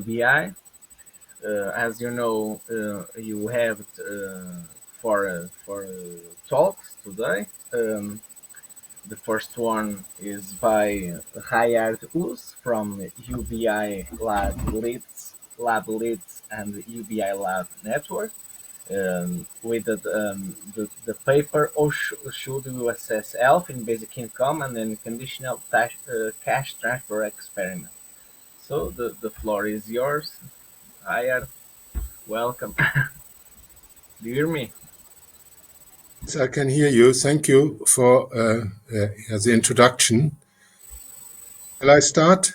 UBI. As you know, you have for talks today. The first one is by Reinhard Huss from UBI Lab Leeds and UBI Lab Network. With the paper, or should you assess health in basic income and then conditional cash transfer experiment? So the floor is yours. Reinhard, welcome. Do you hear me? Yes, I can hear you. Thank you for the introduction. Shall I start?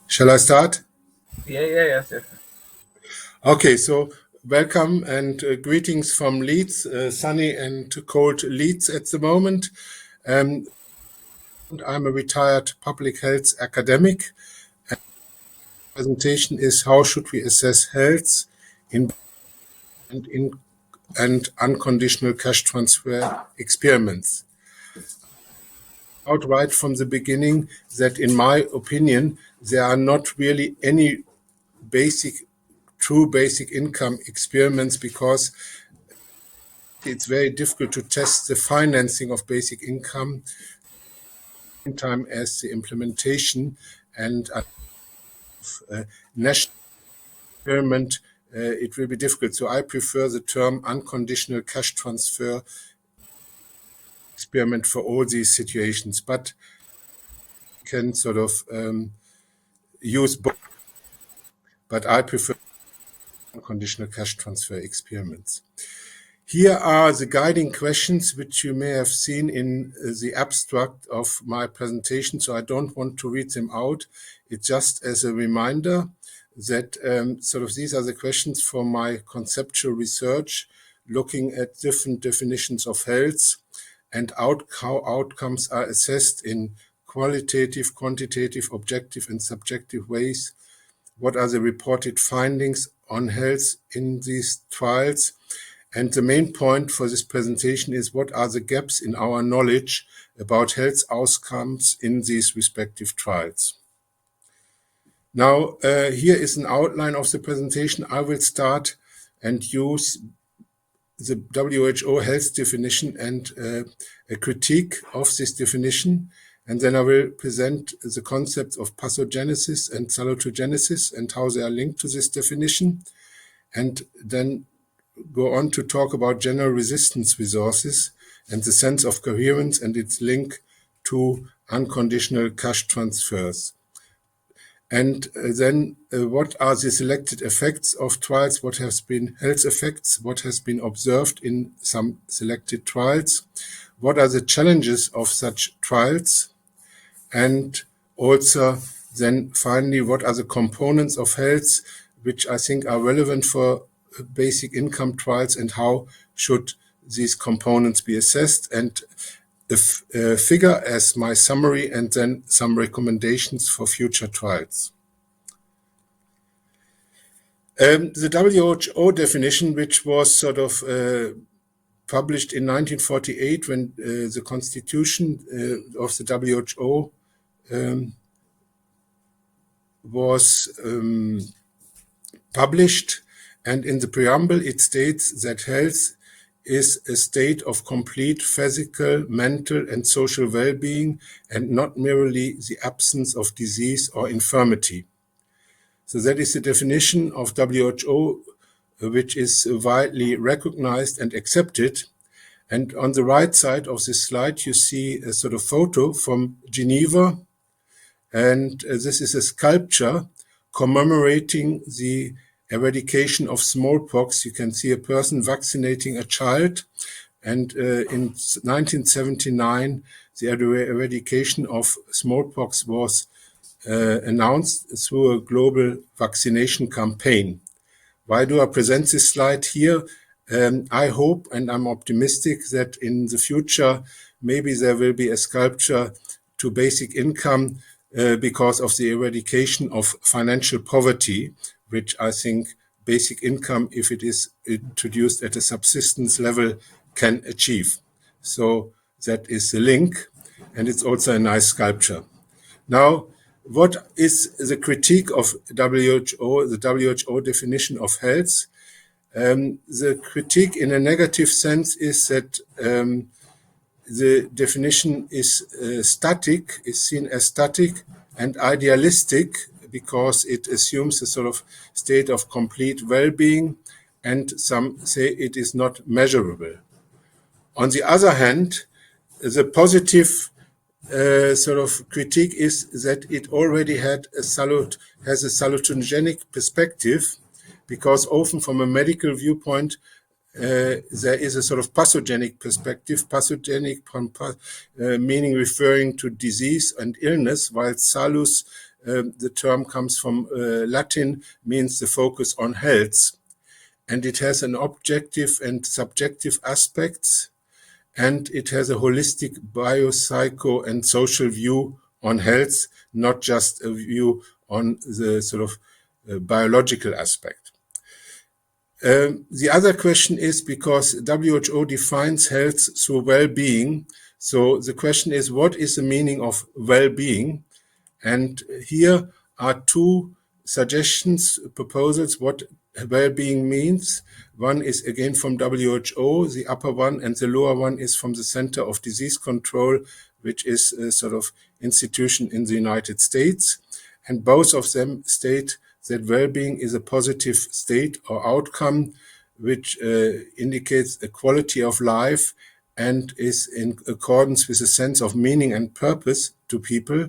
Shall I start? Yes. Okay, so welcome and greetings from Leeds, sunny and cold Leeds at the moment. I'm a retired public health academic. And the presentation is how should we assess health in unconditional cash transfer experiments. Outright from the beginning that, in my opinion, there are not really any true basic income experiments, because it's very difficult to test the financing of basic income in time as the implementation and national experiment. It will be difficult. So I prefer the term unconditional cash transfer experiment for all these situations, but you can sort of use both. But I prefer unconditional cash transfer experiments. Here are the guiding questions which you may have seen in the abstract of my presentation, so I don't want to read them out. It's just as a reminder that sort of these are the questions from my conceptual research, looking at different definitions of health and how outcomes are assessed in qualitative, quantitative, objective, and subjective ways. What are the reported findings on health in these trials? And the main point for this presentation is what are the gaps in our knowledge about health outcomes in these respective trials. Now, here is an outline of the presentation. I will start and use the WHO health definition and a critique of this definition. And then I will present the concepts of pathogenesis and salutogenesis and how they are linked to this definition. And then go on to talk about general resistance resources and the sense of coherence and its link to unconditional cash transfers. And then what are the selected effects of trials? What has been health effects? What has been observed in some selected trials? What are the challenges of such trials? And also then finally, what are the components of health which I think are relevant for basic income trials, and how should these components be assessed? And a figure as my summary, and then some recommendations for future trials. The WHO definition, which was sort of published in 1948 when the constitution of the WHO was published, and in the preamble it states that health is a state of complete physical, mental, and social well-being, and not merely the absence of disease or infirmity. So that is the definition of WHO, which is widely recognized and accepted. And on the right side of this slide, you see a sort of photo from Geneva. And this is a sculpture commemorating the eradication of smallpox. You can see a person vaccinating a child. And in 1979, the eradication of smallpox was announced through a global vaccination campaign. Why do I present this slide here? I hope and I'm optimistic that in the future, maybe there will be a sculpture to basic income because of the eradication of financial poverty, which I think basic income, if it is introduced at a subsistence level, can achieve. So that is the link. and it's also a nice sculpture. Now, what is the critique of WHO, the WHO definition of health? The critique in a negative sense is that the definition is static, is seen as static and idealistic because it assumes a sort of state of complete well-being, and some say it is not measurable. On the other hand, the positive sort of critique is that it already has a salutogenic perspective, because often from a medical viewpoint, there is a sort of pathogenic perspective, pathogenic meaning referring to disease and illness, while salus, the term comes from Latin, means the focus on health. And it has an objective and subjective aspects, and it has a holistic biopsycho and social view on health, not just a view on the sort of biological aspect. The other question is, because WHO defines health through well-being, so the question is, what is the meaning of well-being? And here are two suggestions, proposals, what well-being means. One is again from WHO, the upper one, and the lower one is from the Center of Disease Control, which is a sort of institution in the United States. And both of them state that well-being is a positive state or outcome, which indicates a quality of life and is in accordance with a sense of meaning and purpose to people.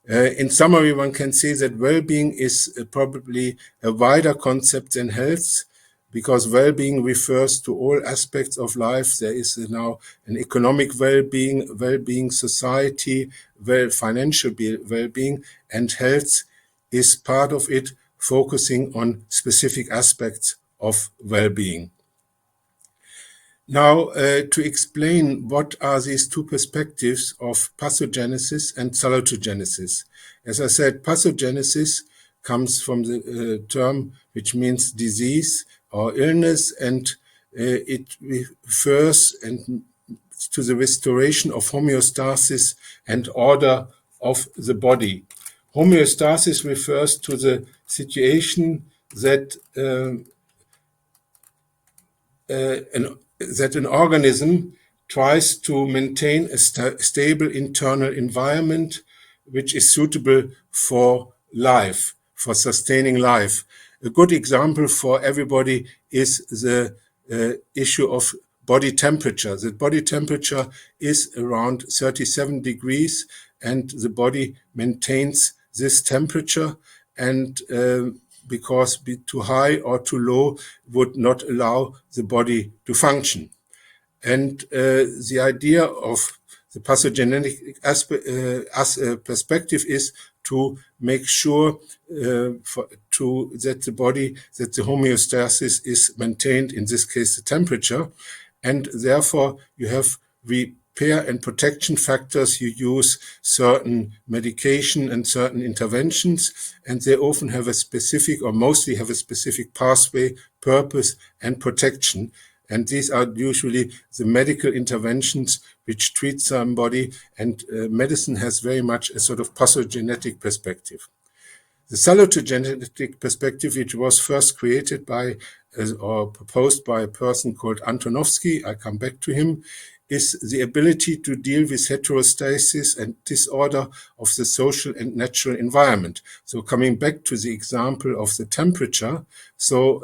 In summary, one can say that well-being is probably a wider concept than health, because well-being refers to all aspects of life. There is now an economic well-being society, financial well-being, and health is part of it, focusing on specific aspects of well-being. Now, to explain what are these two perspectives of pathogenesis and salutogenesis. As I said, pathogenesis comes from the term which means disease or illness, and it refers to the restoration of homeostasis and order of the body. Homeostasis refers to the situation that an organism tries to maintain a stable internal environment which is suitable for life, for sustaining life. A good example for everybody is the issue of body temperature. The body temperature is around 37 degrees, and the body maintains this temperature, and because too high or too low would not allow the body to function. And the idea of the pathogenic perspective is to make sure that the homeostasis is maintained, in this case the temperature, and therefore you have repair and protection factors. You use certain medication and certain interventions, and they often have a specific, or mostly have a specific pathway, purpose, and protection. And these are usually the medical interventions which treat somebody, and medicine has very much a sort of pathogenetic perspective. The salutogenetic perspective, which was first created by or proposed by a person called Antonovsky, I come back to him, is the ability to deal with heterostasis and disorder of the social and natural environment. So coming back to the example of the temperature, so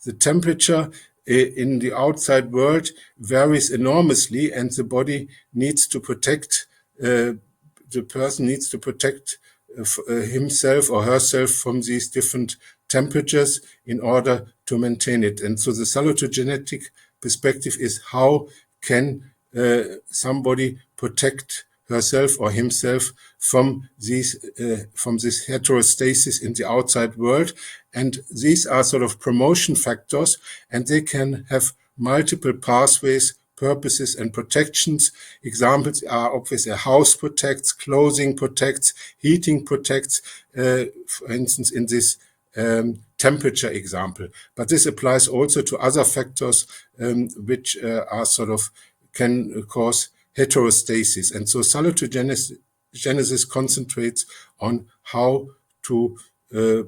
the temperature in the outside world varies enormously, and the body needs to protect, the person needs to protect himself or herself from these different temperatures in order to maintain it. And so the salutogenetic perspective is, how can somebody protect herself or himself from this heterostasis in the outside world. And these are sort of promotion factors, and they can have multiple pathways, purposes, and protections. Examples are obviously a house protects, clothing protects, heating protects, for instance, in this temperature example. But this applies also to other factors which are sort of can cause heterostasis. And so salutogenesis concentrates on how to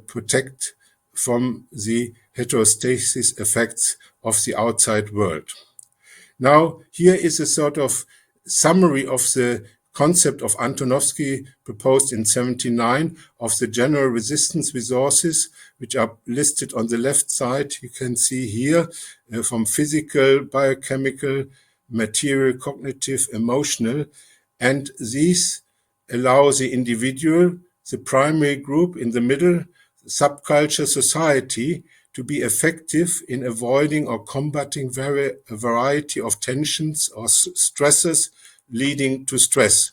protect from the heterostasis effects of the outside world. Now, here is a sort of summary of the concept of Antonovsky proposed in 79 of the general resistance resources, which are listed on the left side. You can see here from physical, biochemical, material, cognitive, emotional, and these allow the individual, the primary group in the middle, subculture society, to be effective in avoiding or combating a variety of tensions or stresses leading to stress.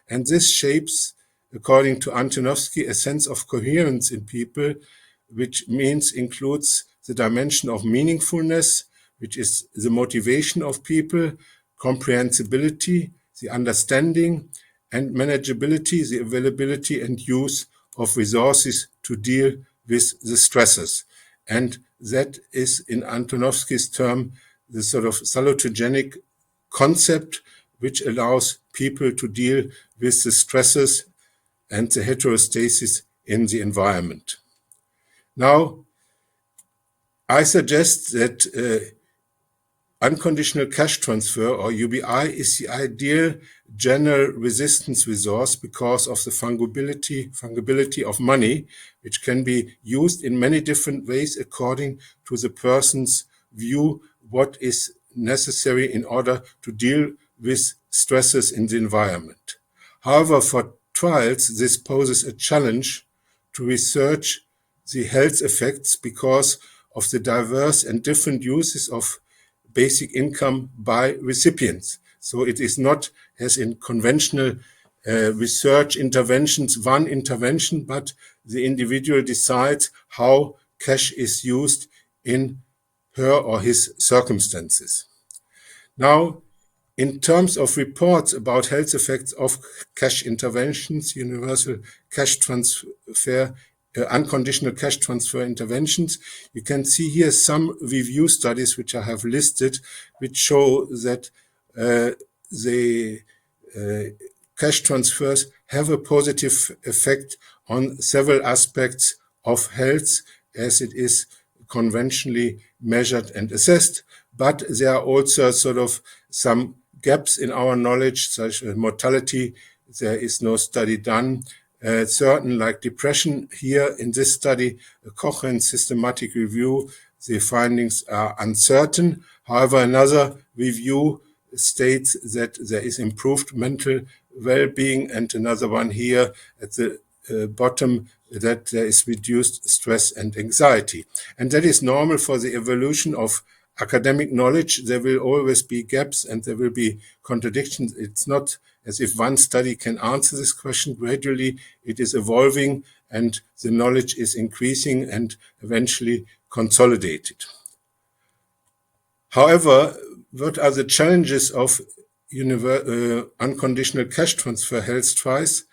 And this shapes, according to Antonovsky, a sense of coherence in people, which includes the dimension of meaningfulness, which is the motivation of people, comprehensibility, the understanding, and manageability, the availability and use of resources to deal with the stresses. And that is, in Antonovsky's term, the sort of salutogenic concept, which allows people to deal with the stresses and the heterostasis in the environment. Now, I suggest that unconditional cash transfer, or UBI, is the ideal general resistance resource because of the fungibility of money, which can be used in many different ways according to the person's view what is necessary in order to deal with stresses in the environment. However, for trials, this poses a challenge to research the health effects because of the diverse and different uses of basic income by recipients. So it is not, as in conventional research interventions, one intervention, but the individual decides how cash is used in her or his circumstances. Now, in terms of reports about health effects of cash interventions, universal cash transfer, unconditional cash transfer interventions, you can see here some review studies which I have listed, which show that the cash transfers have a positive effect on several aspects of health as it is conventionally measured and assessed. But there are also sort of some gaps in our knowledge, such as mortality. There is no study done. Certain like depression here in this study, a Cochrane systematic review, the findings are uncertain. However, another review states that there is improved mental well-being, and another one here at the bottom that there is reduced stress and anxiety. And that is normal for the evolution of academic knowledge. There will always be gaps and there will be contradictions. It's not as if one study can answer this question. Gradually, it is evolving and the knowledge is increasing and eventually consolidated. However, what are the challenges of unconditional cash transfer health trials?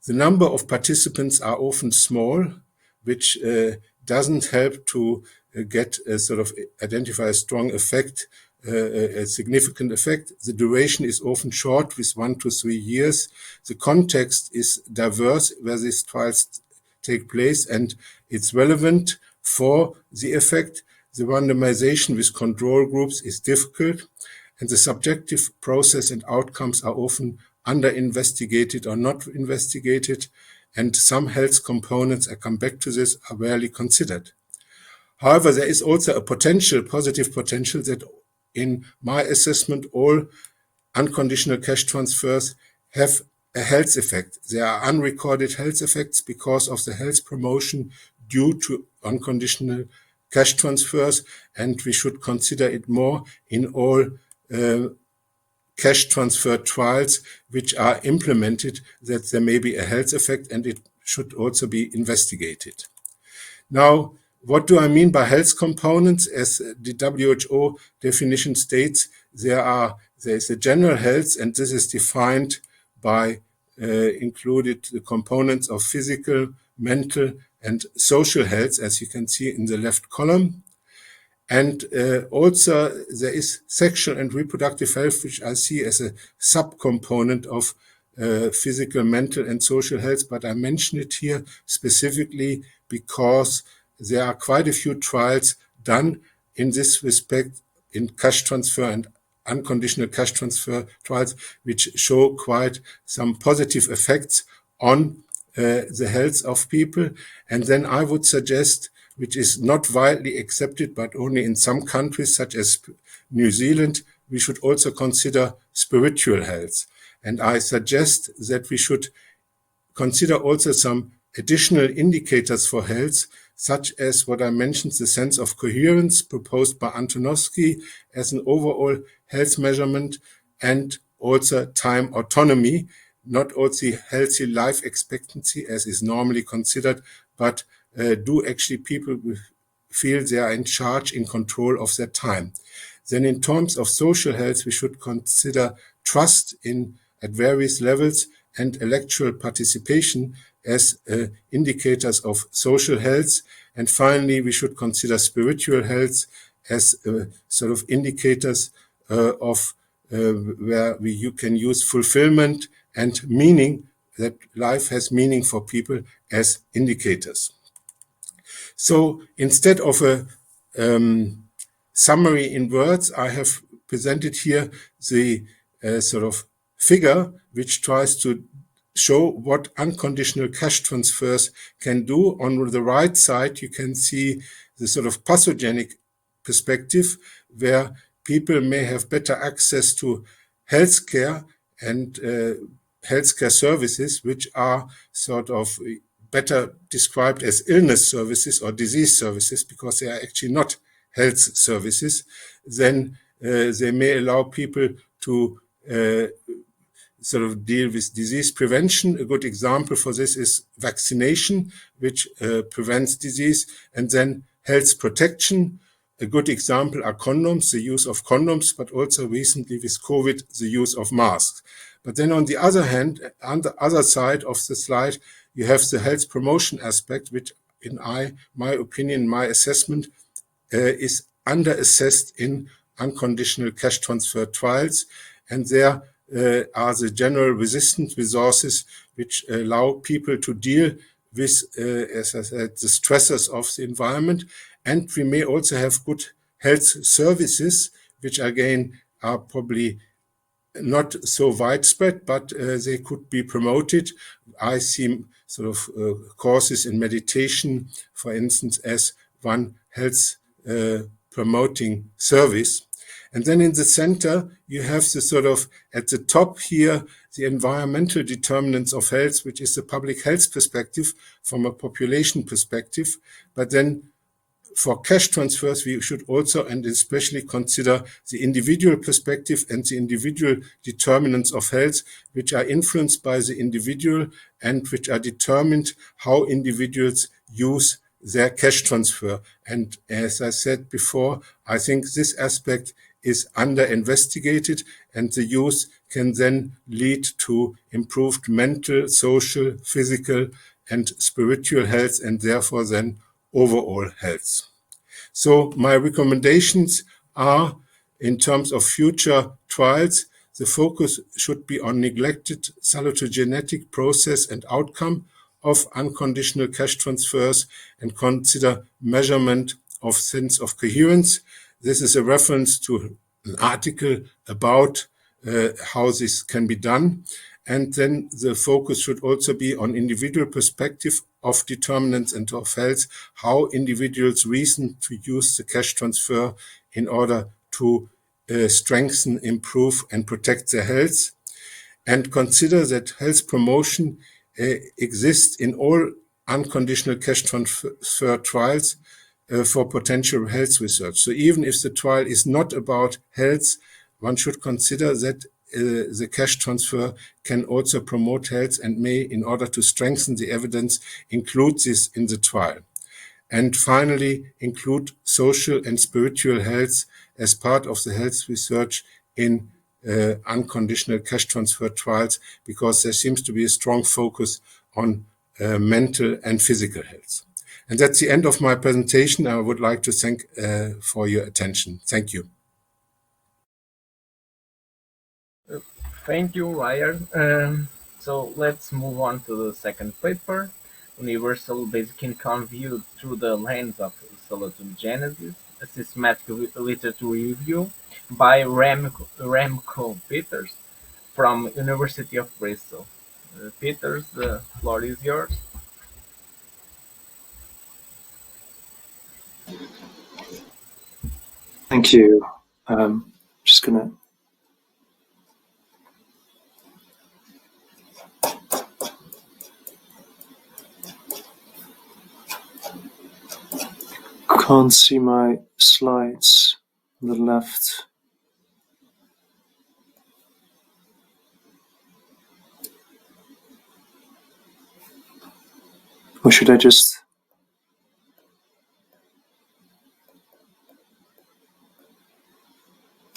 The number of participants are often small, which doesn't help to get a sort of identify a strong effect, a significant effect. The duration is often short, with 1 to 3 years. The context is diverse where these trials take place, and it's relevant for the effect. The randomization with control groups is difficult, and the subjective process and outcomes are often under-investigated or not investigated, and some health components, I come back to this, are rarely considered. However, there is also a positive potential that in my assessment, all unconditional cash transfers have a health effect. There are unrecorded health effects because of the health promotion due to unconditional cash transfers, and we should consider it more in all cash transfer trials which are implemented, that there may be a health effect, and it should also be investigated. Now, what do I mean by health components? As the WHO definition states, there is a general health, and this is defined by included the components of physical, mental, and social health, as you can see in the left column. And also there is sexual and reproductive health, which I see as a subcomponent of physical, mental, and social health. But I mention it here specifically because there are quite a few trials done in this respect in cash transfer and unconditional cash transfer trials, which show quite some positive effects on the health of people. And then I would suggest, which is not widely accepted, but only in some countries such as New Zealand, we should also consider spiritual health. And I suggest that we should consider also some additional indicators for health, such as what I mentioned, the sense of coherence proposed by Antonovsky as an overall health measurement, and also time autonomy, not only healthy life expectancy as is normally considered, but do actually people feel they are in charge, in control of their time. Then in terms of social health, we should consider trust at various levels and electoral participation as indicators of social health. And finally, we should consider spiritual health as sort of indicators of where you can use fulfillment and meaning, that life has meaning for people, as indicators. So instead of a summary in words, I have presented here the sort of figure which tries to show what unconditional cash transfers can do. On the right side, you can see the sort of pathogenic perspective, where people may have better access to healthcare and healthcare services, which are sort of better described as illness services or disease services, because they are actually not health services. Then they may allow people to sort of deal with disease prevention. A good example for this is vaccination, which prevents disease, and then health protection. A good example are condoms, the use of condoms, but also recently with COVID, the use of masks. But then on the other hand, on the other side of the slide, you have the health promotion aspect, which in my opinion, my assessment, is under-assessed in unconditional cash transfer trials. And there are the general resistant resources which allow people to deal with, as I said, the stressors of the environment. And we may also have good health services, which again are probably not so widespread, but they could be promoted. I see sort of courses in meditation, for instance, as one health promoting service. And then in the center, you have the sort of, at the top here, the environmental determinants of health, which is the public health perspective from a population perspective. But then for cash transfers, we should also and especially consider the individual perspective and the individual determinants of health, which are influenced by the individual and which are determined how individuals use their cash transfer. And as I said before, I think this aspect is under-investigated, and the use can then lead to improved mental, social, physical, and spiritual health, and therefore then overall health. So my recommendations are, in terms of future trials, the focus should be on neglected salutogenetic process and outcome of unconditional cash transfers, and consider measurement of sense of coherence. This is a reference to an article about how this can be done. And then the focus should also be on individual perspective of determinants and of health, how individuals reason to use the cash transfer in order to strengthen, improve, and protect their health. And consider that health promotion exists in all unconditional cash transfer trials for potential health research. So even if the trial is not about health, one should consider that the cash transfer can also promote health and may, in order to strengthen the evidence, include this in the trial. And finally, include social and spiritual health as part of the health research in unconditional cash transfer trials, because there seems to be a strong focus on mental and physical health. And that's the end of my presentation. I would like to thank for your attention. Thank you. Thank you, Ryan. So let's move on to the second paper, Universal Basic Income Viewed Through the Lens of Salutogenesis, a systematic literature review by Remco Peters from University of Bristol. Peters, the floor is yours. Thank you. Just gonna can't see my slides on the left. Or should I just...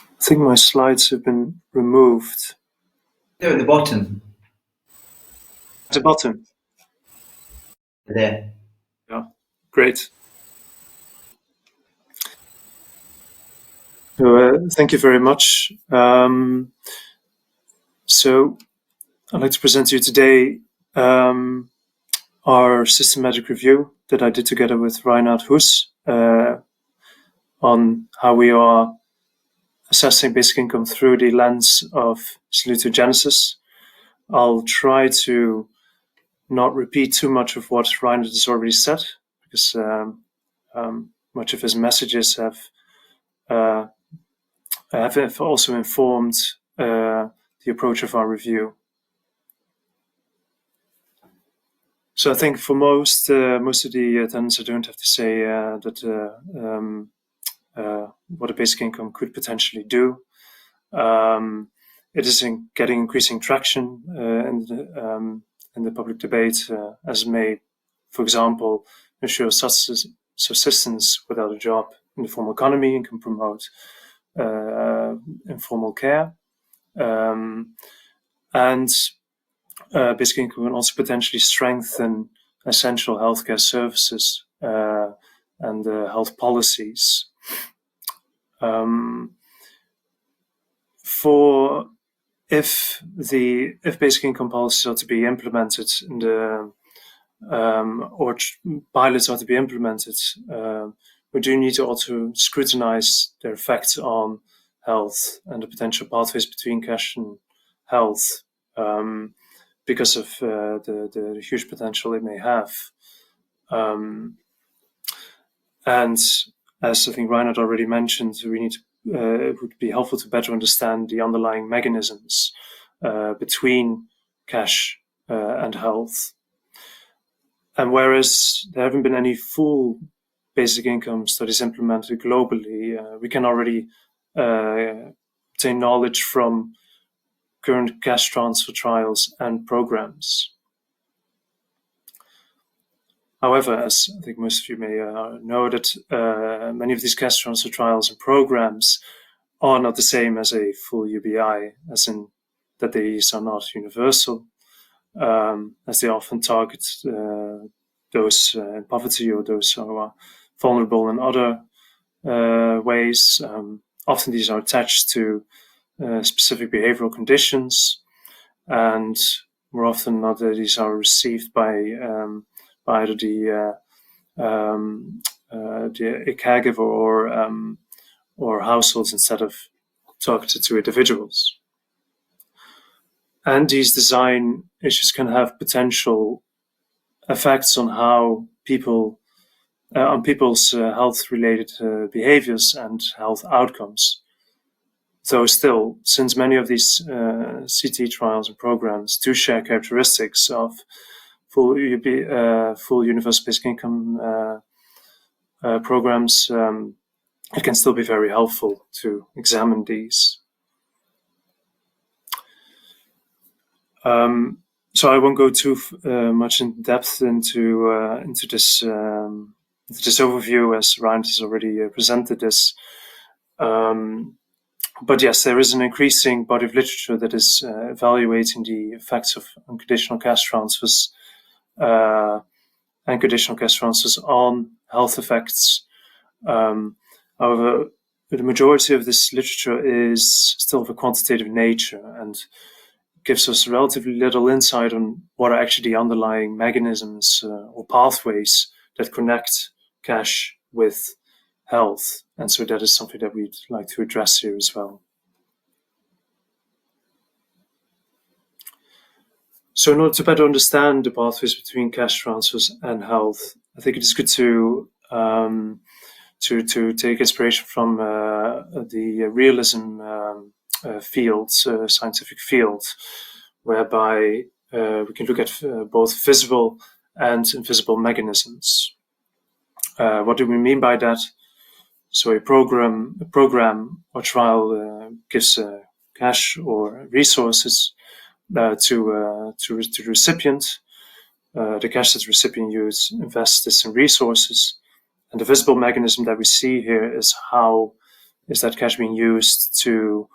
I think my slides have been removed. They're at the bottom. At the bottom? There. Yeah, great. Thank you very much. So I'd like to present to you today our systematic review that I did together with Reinhard Huss on how we are assessing basic income through the lens of salutogenesis. I'll try to not repeat too much of what Reinhard has already said, because much of his messages have also informed the approach of our review. So I think for most of the attendants, I don't have to say that what a basic income could potentially do. It is getting increasing traction in the public debate, as may, for example, ensure subsistence without a job in the formal economy and can promote informal care. And basic income can also potentially strengthen essential healthcare services and health policies. If basic income policies are to be implemented in the or pilots are to be implemented, we do need to also scrutinize their effects on health and the potential pathways between cash and health, because of the huge potential it may have. And as I think Reinhard already mentioned, it would be helpful to better understand the underlying mechanisms between cash and health. And whereas there haven't been any full basic income studies implemented globally, we can already obtain knowledge from current cash transfer trials and programs. However, as I think most of you may know, that many of these cash transfer trials and programs are not the same as a full UBI, as in that these are not universal, as they often target those in poverty or those who are vulnerable in other ways. Often these are attached to specific behavioral conditions, and more often than not, these are received by either the caregiver or households instead of targeted to individuals. And these design issues can have potential effects on how on people's health-related behaviors and health outcomes. Though still, since many of these CT trials and programs do share characteristics of full universal basic income programs, it can still be very helpful to examine these. So I won't go too much in depth into this overview, as Reinhard has already presented this. But yes, there is an increasing body of literature that is evaluating the effects of unconditional cash transfers and conditional cash transfers on health effects. However, the majority of this literature is still of a quantitative nature and gives us relatively little insight on what are actually the underlying mechanisms or pathways that connect cash with health. And so that is something that we'd like to address here as well. So in order to better understand the pathways between cash transfers and health, I think it is good to take inspiration from the realism field, scientific field, whereby we can look at both visible and invisible mechanisms. What do we mean by that? So a program or trial gives cash or resources to the recipient. The cash that the recipient invests this in resources. And the visible mechanism that we see here is how is that cash being used to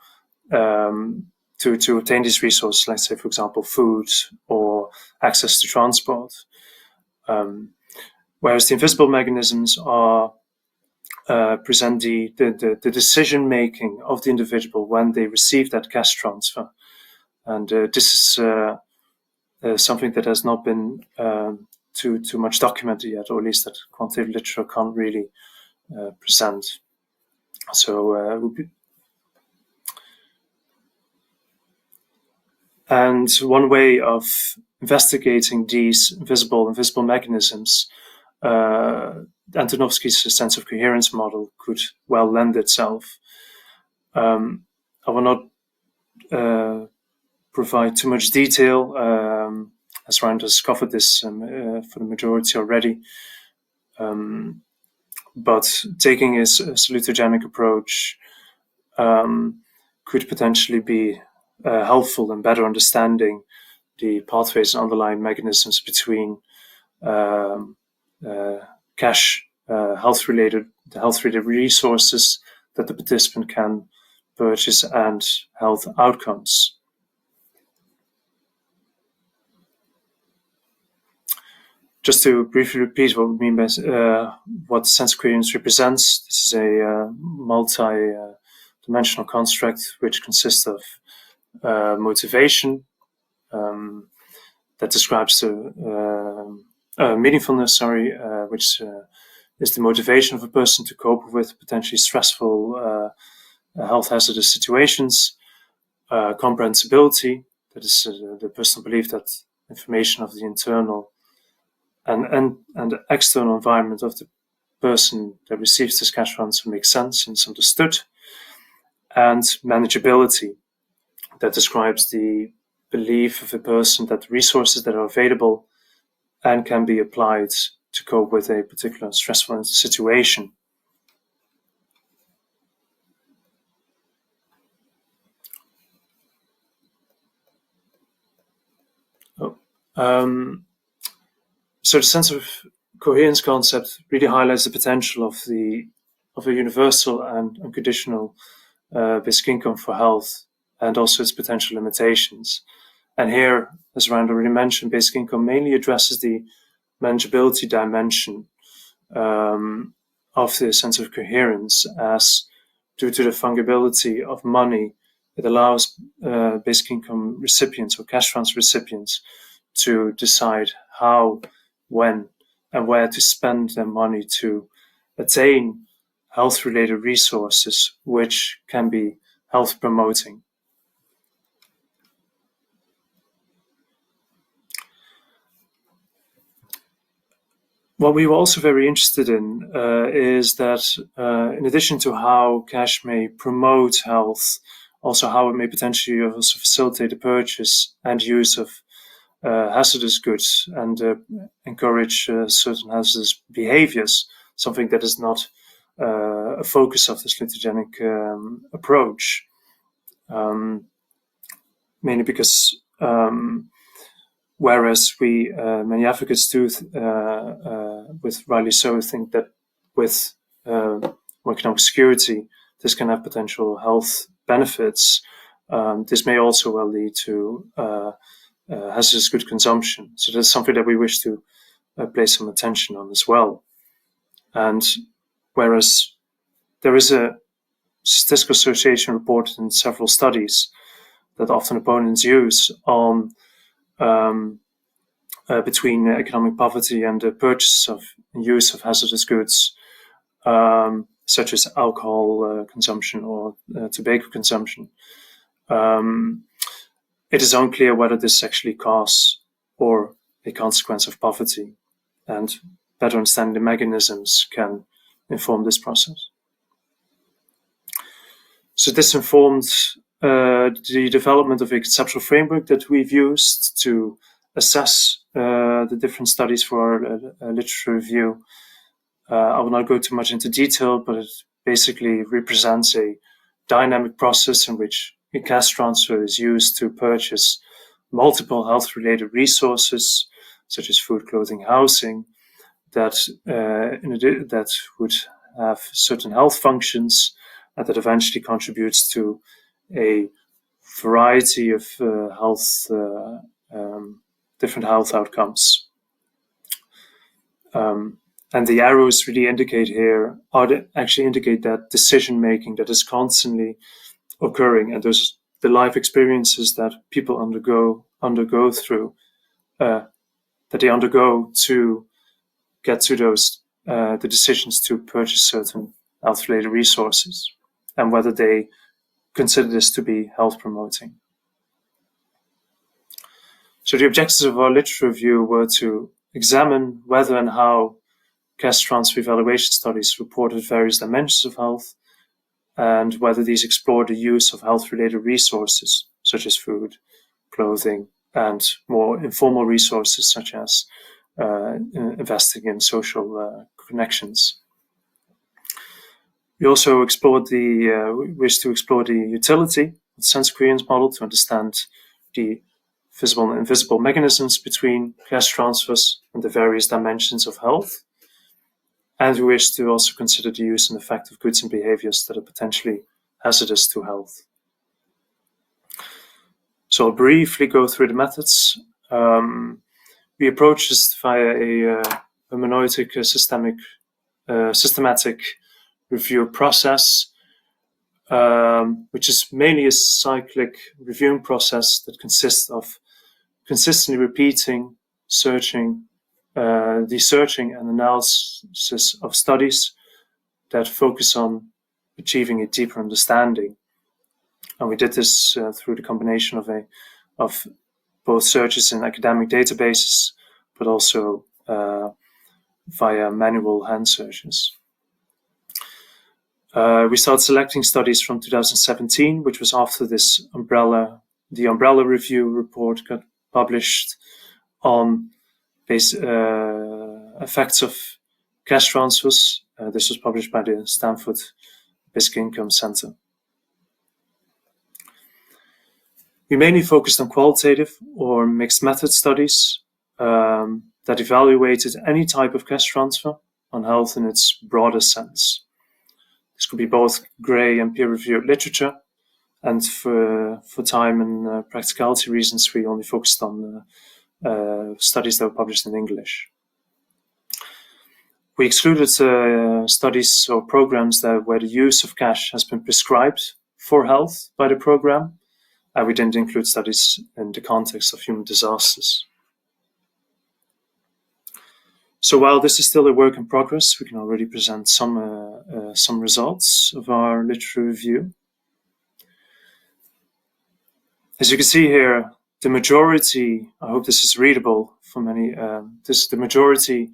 obtain these resources, let's say, for example, food or access to transport. Whereas the invisible mechanisms are present the decision making of the individual when they receive that cash transfer. And this is something that has not been too much documented yet, or at least that quantitative literature can't really present. So, and one way of investigating these invisible mechanisms, Antonovsky's sense of coherence model could well lend itself. I will not provide too much detail, as Reinhard has covered this for the majority already. But taking a salutogenic approach could potentially be helpful in better understanding the pathways and underlying mechanisms between cash, health-related resources that the participant can purchase and health outcomes. Just to briefly repeat what we mean by what sense of coherence represents, this is a multi-dimensional construct which consists of motivation that describes the meaningfulness, which is the motivation of a person to cope with potentially stressful health hazardous situations. Comprehensibility, that is the personal belief that information of the internal and the external environment of the person that receives this cash transfer makes sense and is understood. And manageability, that describes the belief of a person that resources that are available and can be applied to cope with a particular stressful situation. So the sense of coherence concept really highlights the potential of a universal and unconditional basic income for health, and also its potential limitations. And here, as Reinhard already mentioned, basic income mainly addresses the manageability dimension of the sense of coherence, as due to the fungibility of money, it allows basic income recipients or cash transfer recipients to decide how, when, and where to spend their money to attain health-related resources which can be health-promoting. What we were also very interested in is that in addition to how cash may promote health, also how it may potentially also facilitate the purchase and use of hazardous goods and encourage certain hazardous behaviors, something that is not a focus of the salutogenic approach. Mainly because whereas we, many advocates do, with rightly so, think that with economic security, this can have potential health benefits. This may also well lead to hazardous good consumption. So that's something that we wish to place some attention on as well. And whereas there is a statistical association reported in several studies that often opponents use on between economic poverty and the purchase of and use of hazardous goods, such as alcohol consumption or tobacco consumption. It is unclear whether this is actually cause or a consequence of poverty, and better understanding the mechanisms can inform this process. So this informed the development of a conceptual framework that we've used to assess the different studies for our literature review. I will not go too much into detail, but it basically represents a dynamic process in which a cash transfer is used to purchase multiple health-related resources, such as food, clothing, housing, that would have certain health functions, and that eventually contributes to a variety of different health outcomes. And the arrows really indicate here actually indicate that decision making that is constantly occurring, and those the life experiences that people undergo through that they undergo to get to those the decisions to purchase certain health-related resources, and whether they consider this to be health promoting. So the objectives of our literature review were to examine whether and how cash transfer evaluation studies reported various dimensions of health, and whether these explored the use of health-related resources, such as food, clothing, and more informal resources, such as investing in social connections. We also wish to explore the utility of the sense experience model to understand the visible and invisible mechanisms between cash transfers and the various dimensions of health. And we wish to also consider the use and effect of goods and behaviors that are potentially hazardous to health. So I'll briefly go through the methods. We approach this via a hermeneutic, systematic review process, which is mainly a cyclic reviewing process that consists of consistently repeating, searching and analysis of studies that focus on achieving a deeper understanding. And we did this through the combination of both searches in academic databases, but also via manual hand searches. We started selecting studies from 2017, which was after the umbrella review report got published on effects of cash transfers. This was published by the Stanford Basic Income Center. We mainly focused on qualitative or mixed method studies that evaluated any type of cash transfer on health in its broader sense. This could be both grey and peer-reviewed literature, and for time and practicality reasons, we only focused on studies that were published in English. We excluded studies or programs where the use of cash has been prescribed for health by the program, and we didn't include studies in the context of human disasters. So while this is still a work in progress, we can already present some results of our literature review. As you can see here, the majority, I hope this is readable for many, the majority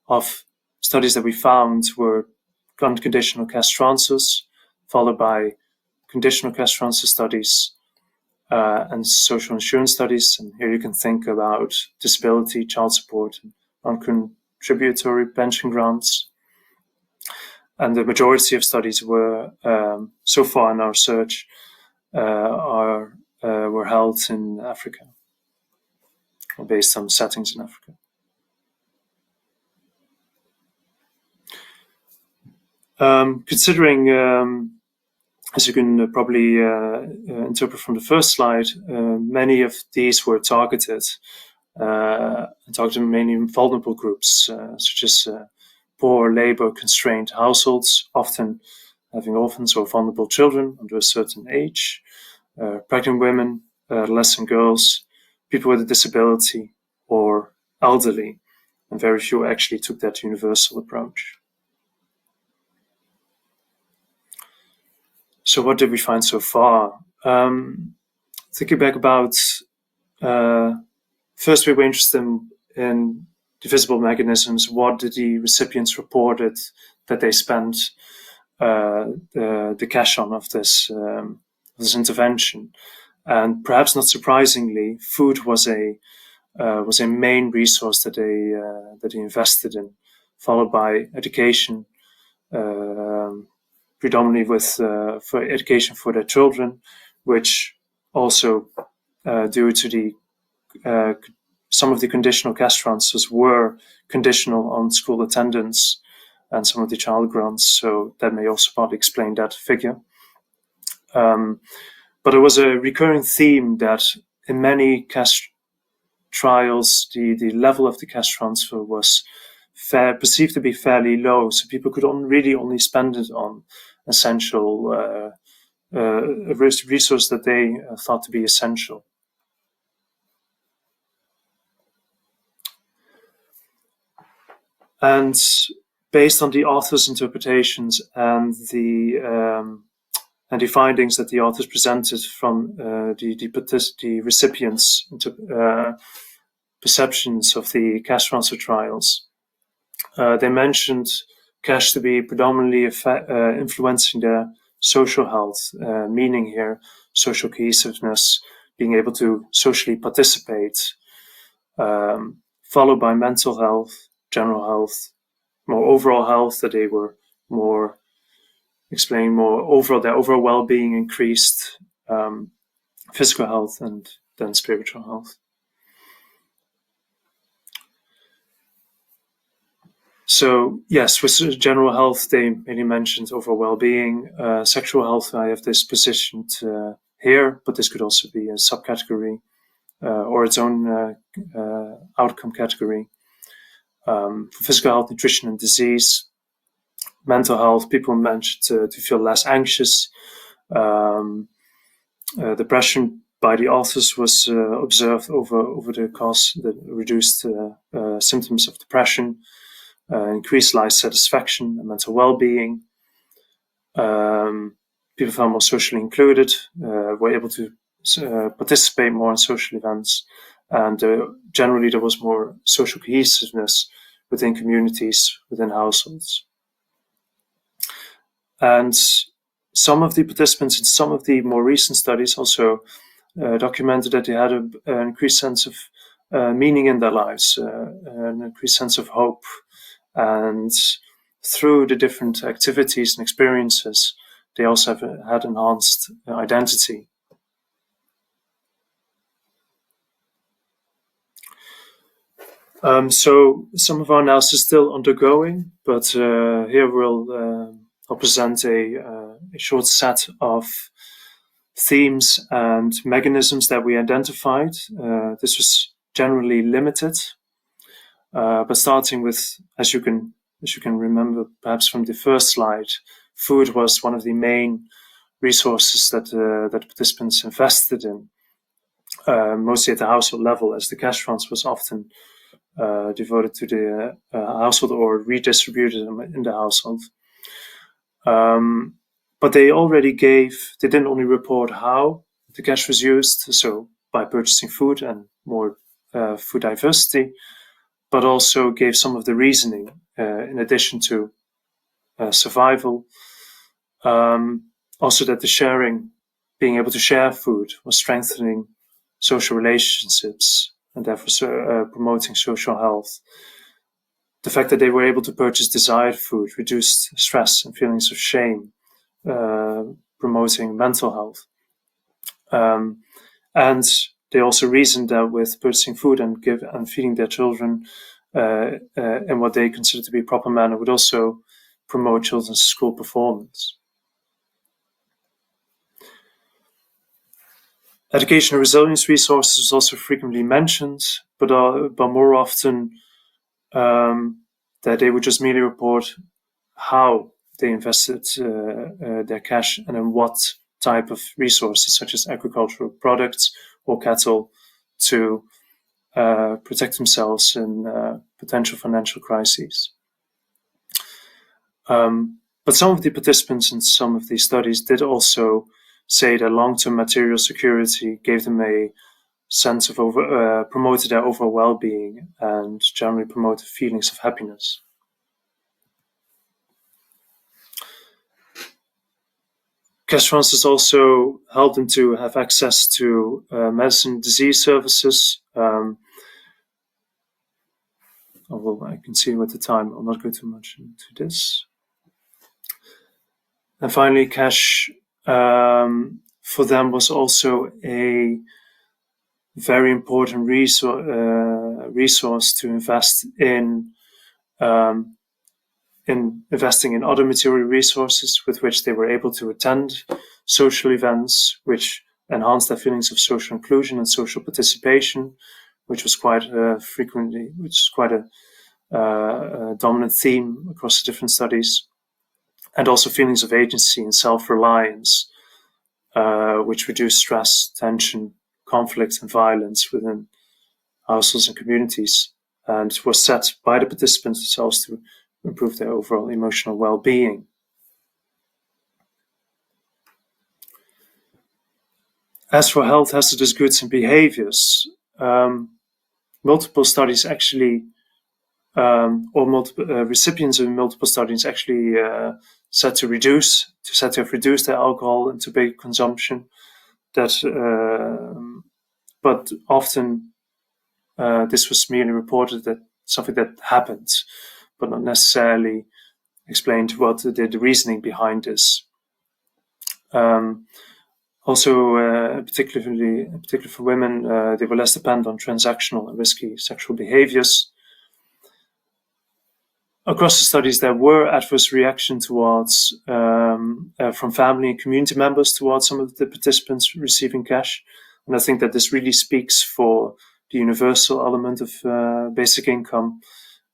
of studies that we found were unconditional cash transfers, followed by conditional cash transfer studies and social insurance studies. And here you can think about disability, child support, and non-contributory pension grants. And the majority of studies were, so far in our search, were held in Africa, or based on settings in Africa. Considering, as you can probably interpret from the first slide, many of these were targeted and targeted mainly vulnerable groups, such as poor, labor-constrained households, often having orphans or vulnerable children under a certain age, pregnant women, adolescent girls, people with a disability, or elderly, and very few actually took that universal approach. So what did we find so far? Thinking back about, first we were interested in divisible mechanisms. What did the recipients reported that they spent the cash on of this intervention? And perhaps not surprisingly, food was a main resource that they invested in, followed by education, predominantly for education for their children, which also due to the some of the conditional cash transfers were conditional on school attendance and some of the child grants, so that may also partly explain that figure. But it was a recurring theme that in many cash trials, the level of the cash transfer was perceived to be fairly low, so people could really only spend it on essential a resource that they thought to be essential. And based on the author's interpretations and the findings that the authors presented from the recipients' perceptions of the cash transfer trials, they mentioned cash to be predominantly influencing their social health, meaning here social cohesiveness, being able to socially participate, followed by mental health, general health, more overall health, that they were more explaining more overall, their overall well-being increased, physical health, and then spiritual health. So yes, with general health, they mainly mentioned overall well-being. Sexual health, I have this positioned here, but this could also be a subcategory or its own outcome category. For physical health, nutrition and disease. Mental health, people mentioned to feel less anxious. Depression by the authors was observed over the course, the reduced symptoms of depression, increased life satisfaction and mental well-being. People felt more socially included, were able to participate more in social events, and generally there was more social cohesiveness within communities, within households. And some of the participants in some of the more recent studies also documented that they had an increased sense of meaning in their lives, an increased sense of hope. And through the different activities and experiences, they also had enhanced identity. So some of our analysis is still undergoing, but here I'll present a short set of themes and mechanisms that we identified. This was generally limited, but starting with, as you can remember perhaps from the first slide, food was one of the main resources that participants invested in, mostly at the household level, as the cash transfer was often devoted to the household or redistributed in the household. But they didn't only report how the cash was used, so by purchasing food and more food diversity, but also gave some of the reasoning in addition to survival. Also that being able to share food was strengthening social relationships and therefore promoting social health. The fact that they were able to purchase desired food reduced stress and feelings of shame, promoting mental health. And they also reasoned that with purchasing food and feeding their children in what they consider to be a proper manner would also promote children's school performance. Educational resilience resources was also frequently mentioned, but more often that they would just merely report how they invested their cash and in what type of resources, such as agricultural products or cattle, to protect themselves in potential financial crises. But some of the participants in some of these studies did also say that long-term material security gave them a sense of promoted their overall well-being and generally promoted feelings of happiness. Cash transfers also helped them to have access to medicine disease services. I can see with the time, I'll not go too much into this. And finally, cash for them was also a very important resource to invest in investing in other material resources with which they were able to attend social events, which enhanced their feelings of social inclusion and social participation, which was quite a dominant theme across the different studies, and also feelings of agency and self-reliance, which reduced stress, tension, conflict, and violence within households and communities, and was set by the participants themselves to improve their overall emotional well-being. As for health hazardous goods and behaviors, multiple studies actually, recipients of multiple studies actually set to have reduced their alcohol and tobacco consumption. But often this was merely reported that something that happened, but not necessarily explained what the reasoning behind this. Particularly for women, they were less dependent on transactional and risky sexual behaviors. Across the studies, there were adverse reactions towards from family and community members towards some of the participants receiving cash, and I think that this really speaks for the universal element of basic income,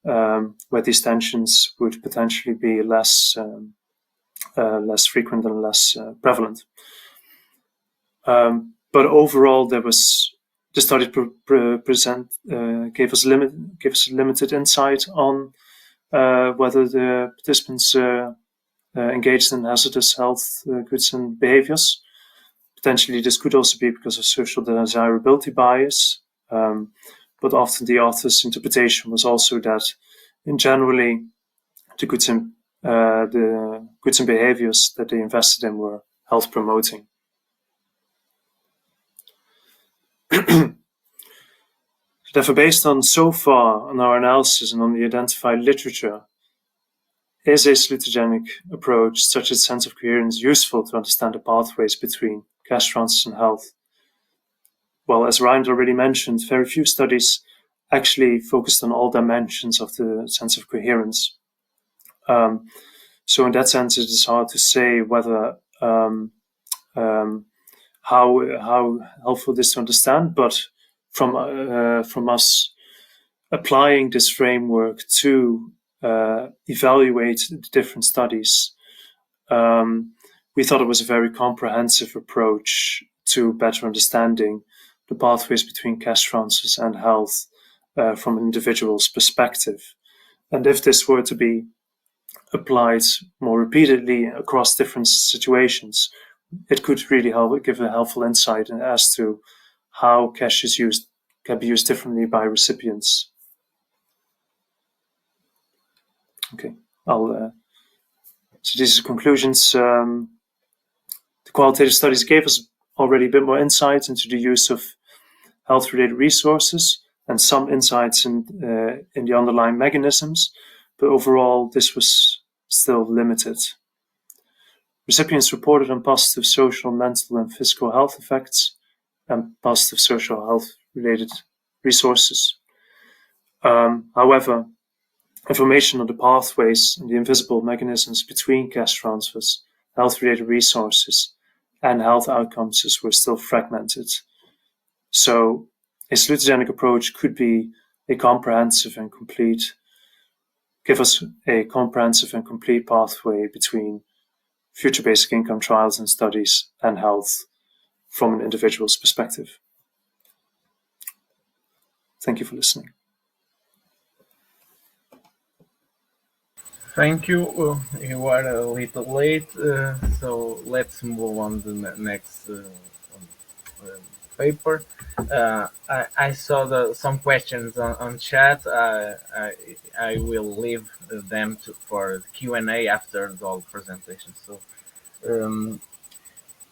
where these tensions would potentially be less frequent and less prevalent. But overall, the study gave us limited insight on whether the participants engaged in hazardous health goods and behaviors. Potentially, this could also be because of social desirability bias, but often the author's interpretation was also that, in generally, the goods and behaviors that they invested in were health promoting. Therefore, based on so far on our analysis and on the identified literature, is a salutogenic approach such as sense of coherence useful to understand the pathways between cash transfers and health? Well, as Reinhard already mentioned, very few studies actually focused on all dimensions of the sense of coherence. So in that sense, it is hard to say whether how helpful it is to understand, but from us applying this framework to evaluate the different studies, we thought it was a very comprehensive approach to better understanding the pathways between cash transfers and health from an individual's perspective. And if this were to be applied more repeatedly across different situations, it could really give a helpful insight as to how cash can be used differently by recipients. Okay, so these are conclusions. The qualitative studies gave us already a bit more insight into the use of health-related resources and some insights in the underlying mechanisms, but overall this was still limited. Recipients reported on positive social, mental, and physical health effects and positive social health-related resources. However, information on the pathways and the invisible mechanisms between cash transfers, health-related resources, and health outcomes were still fragmented. So a salutogenic approach could be a comprehensive and complete, give us a comprehensive and complete pathway between future basic income trials and studies and health from an individual's perspective. Thank you for listening. Thank you. You are a little late, so let's move on to the next paper. I saw some questions on chat. I will leave them for Q&A after the whole presentation. So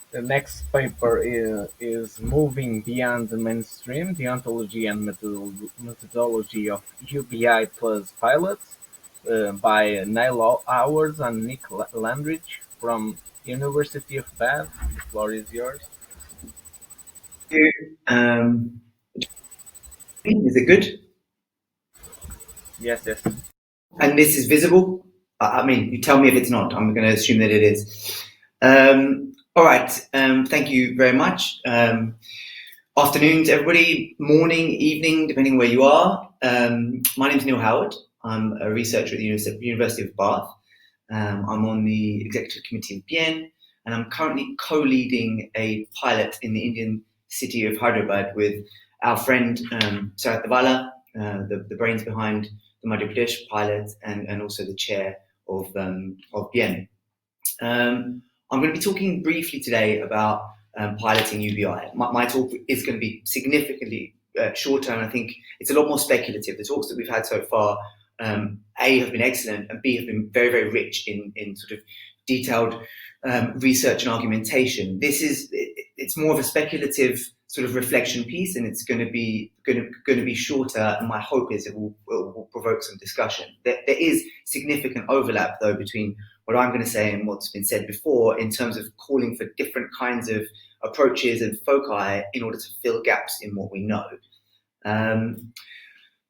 the next paper is Moving Beyond the Mainstream, the Ontology and Methodology of UBI plus Pilots, by Neil Howard and Nick Langridge from University of Bath. The floor is yours. Is it good? Yes. And this is visible? I mean, you tell me if it's not. I'm going to assume that it is. All right. Thank you very much. Afternoon to everybody, morning, evening, depending where you are. My name is Neil Howard. I'm a researcher at the University of Bath. I'm on the executive committee of BIEN, and I'm currently co-leading a pilot in the Indian city of Hyderabad with our friend Sarat Davala, the brains behind the Madhya Pradesh pilot, and also the chair of BIEN. I'm going to be talking briefly today about piloting UBI. My talk is going to be significantly shorter, and I think it's a lot more speculative. The talks that we've had so far, A, have been excellent, and B, have been very, very rich in sort of detailed research and argumentation. It's more of a speculative sort of reflection piece, and it's going to be shorter. And my hope is it will provoke some discussion. There is significant overlap, though, between what I'm going to say and what's been said before in terms of calling for different kinds of approaches and foci in order to fill gaps in what we know.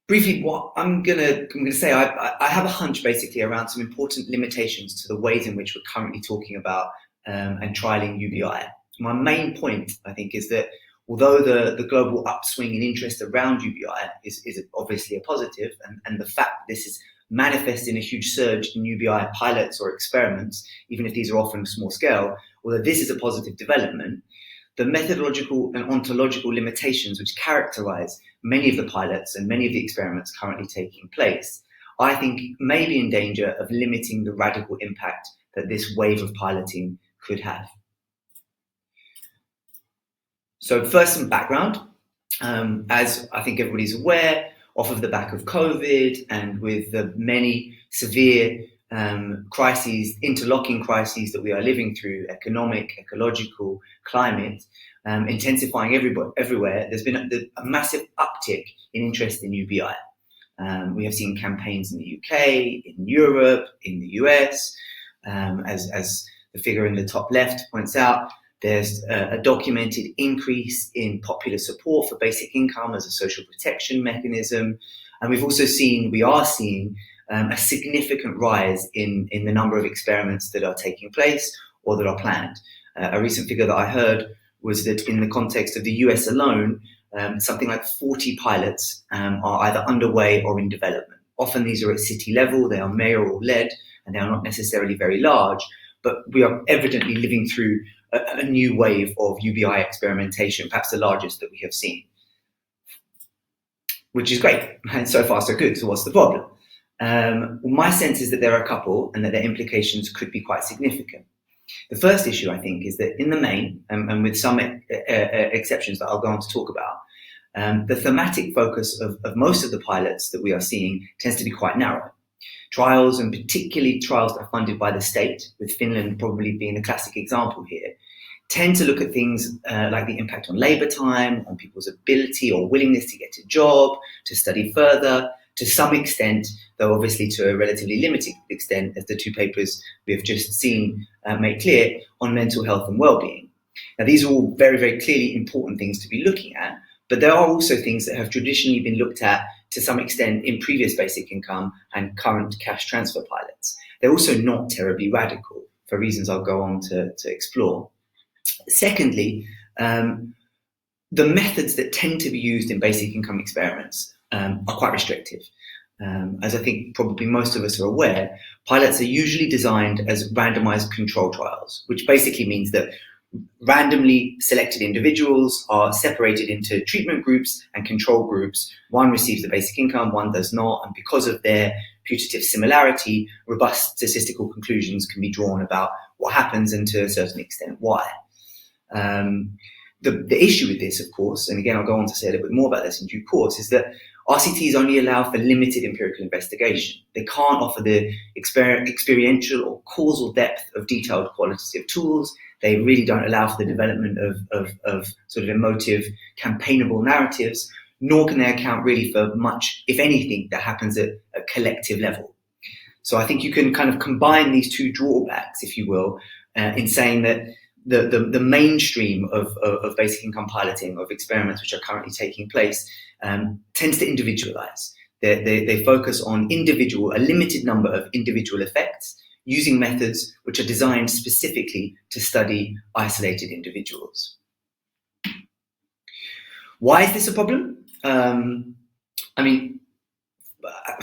Briefly, what I'm going to say, I have a hunch basically around some important limitations to the ways in which we're currently talking about and trialing UBI. My main point, I think, is that although the global upswing in interest around UBI is obviously a positive, and the fact that this is manifesting a huge surge in UBI pilots or experiments, even if these are often small scale, although this is a positive development, the methodological and ontological limitations which characterize many of the pilots and many of the experiments currently taking place, I think may be in danger of limiting the radical impact that this wave of piloting could have. So first, some background. As I think everybody's aware, off of the back of COVID and with the many severe crises, interlocking crises that we are living through, economic, ecological, climate, intensifying everywhere, there's been a massive uptick in interest in UBI. We have seen campaigns in the UK, in Europe, in the US. As the figure in the top left points out, there's a documented increase in popular support for basic income as a social protection mechanism. And we are seeing a significant rise in the number of experiments that are taking place or that are planned. A recent figure that I heard was that in the context of the US alone, something like 40 pilots are either underway or in development. Often these are at city level, they are mayoral led, and they are not necessarily very large, but we are evidently living through a new wave of UBI experimentation, perhaps the largest that we have seen, which is great. And so far, so good. So what's the problem? My sense is that there are a couple and that their implications could be quite significant. The first issue, I think, is that in the main, and with some exceptions that I'll go on to talk about, the thematic focus of most of the pilots that we are seeing tends to be quite narrow. Trials, and particularly trials that are funded by the state, with Finland probably being a classic example here, tend to look at things like the impact on labour time, on people's ability or willingness to get a job, to study further, to some extent, though obviously to a relatively limited extent, as the two papers we have just seen make clear, on mental health and well-being. Now, these are all very, very clearly important things to be looking at, but there are also things that have traditionally been looked at to some extent in previous basic income and current cash transfer pilots. They're also not terribly radical for reasons I'll go on to explore. Secondly, the methods that tend to be used in basic income experiments are quite restrictive. As I think probably most of us are aware, pilots are usually designed as randomized control trials, which basically means that randomly selected individuals are separated into treatment groups and control groups. One receives the basic income, one does not, and because of their putative similarity, robust statistical conclusions can be drawn about what happens and to a certain extent why. The issue with this, of course, and again I'll go on to say a little bit more about this in due course, is that RCTs only allow for limited empirical investigation. They can't offer the experiential or causal depth of detailed qualitative tools. They really don't allow for the development of sort of emotive, campaignable narratives, nor can they account really for much, if anything, that happens at a collective level. So I think you can kind of combine these two drawbacks, if you will, in saying that the mainstream of basic income piloting, of experiments which are currently taking place, tends to individualize. They focus on a limited number of individual effects, using methods which are designed specifically to study isolated individuals. Why is this a problem? I mean,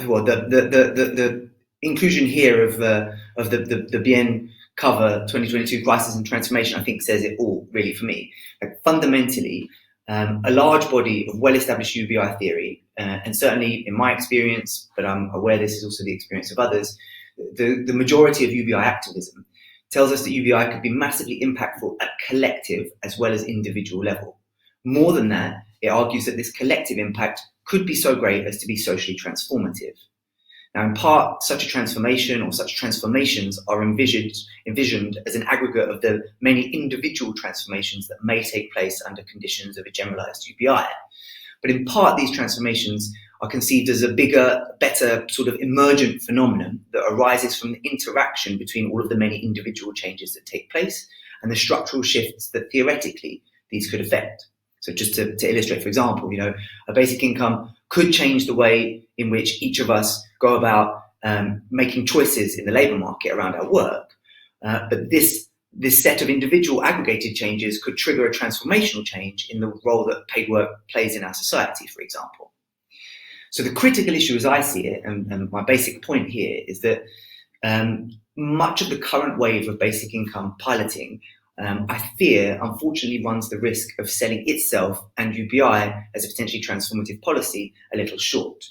well, the inclusion here of the Bien cover 2022 Crisis and Transformation, I think, says it all, really, for me. Like, fundamentally, a large body of well-established UBI theory, and certainly in my experience, but I'm aware this is also the experience of others, the majority of UBI activism tells us that UBI could be massively impactful at collective as well as individual level. More than that, it argues that this collective impact could be so great as to be socially transformative. Now, in part, such a transformation or such transformations are envisioned as an aggregate of the many individual transformations that may take place under conditions of a generalized UBI. But in part, these transformations are conceived as a bigger, better sort of emergent phenomenon that arises from the interaction between all of the many individual changes that take place and the structural shifts that theoretically these could affect. So just to illustrate, for example, a basic income could change the way in which each of us go about making choices in the labour market around our work. But this set of individual aggregated changes could trigger a transformational change in the role that paid work plays in our society, for example. So the critical issue as I see it, and my basic point here, is that much of the current wave of basic income piloting, I fear, unfortunately runs the risk of selling itself and UBI as a potentially transformative policy a little short.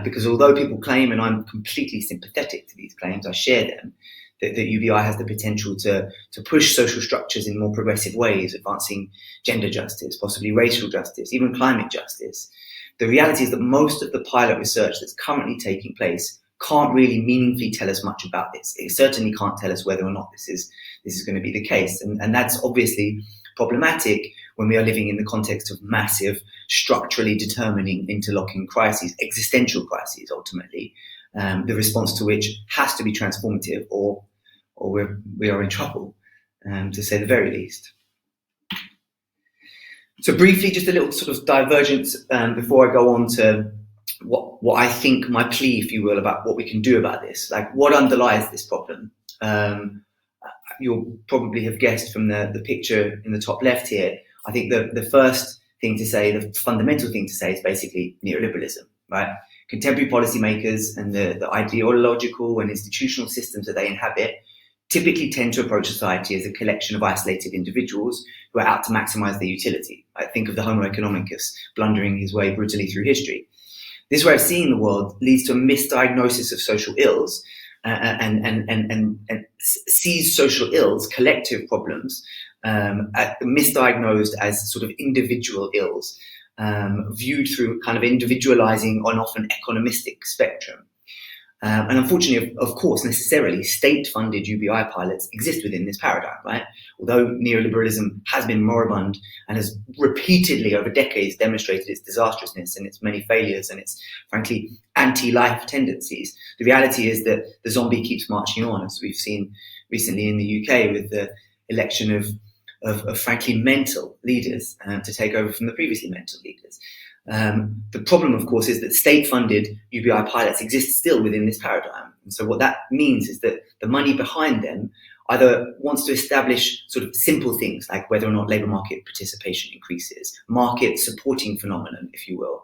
Because although people claim, and I'm completely sympathetic to these claims, I share them, that UBI has the potential to push social structures in more progressive ways, advancing gender justice, possibly racial justice, even climate justice. The reality is that most of the pilot research that's currently taking place can't really meaningfully tell us much about this. It certainly can't tell us whether or not this is going to be the case. And that's obviously problematic when we are living in the context of massive, structurally determining interlocking crises, existential crises, ultimately, the response to which has to be transformative or we are in trouble, to say the very least. So briefly, just a little sort of divergence before I go on to what I think my plea, if you will, about what we can do about this. Like, what underlies this problem? You'll probably have guessed from the picture in the top left here. I think the first thing to say, the fundamental thing to say, is basically neoliberalism, right? Contemporary policymakers and the ideological and institutional systems that they inhabit typically tend to approach society as a collection of isolated individuals who are out to maximize their utility. I think of the Homo economicus blundering his way brutally through history. This way of seeing the world leads to a misdiagnosis of social ills and sees social ills, collective problems, misdiagnosed as sort of individual ills, viewed through kind of individualizing on often economistic spectrum. And unfortunately, of course, necessarily, state-funded UBI pilots exist within this paradigm, right? Although neoliberalism has been moribund and has repeatedly over decades demonstrated its disastrousness and its many failures and its, frankly, anti-life tendencies, the reality is that the zombie keeps marching on, as we've seen recently in the UK with the election of frankly, mental leaders to take over from the previously mental leaders. The problem, of course, is that state-funded UBI pilots exist still within this paradigm, And so what that means is that the money behind them either wants to establish sort of simple things like whether or not labour market participation increases, market supporting phenomenon, if you will,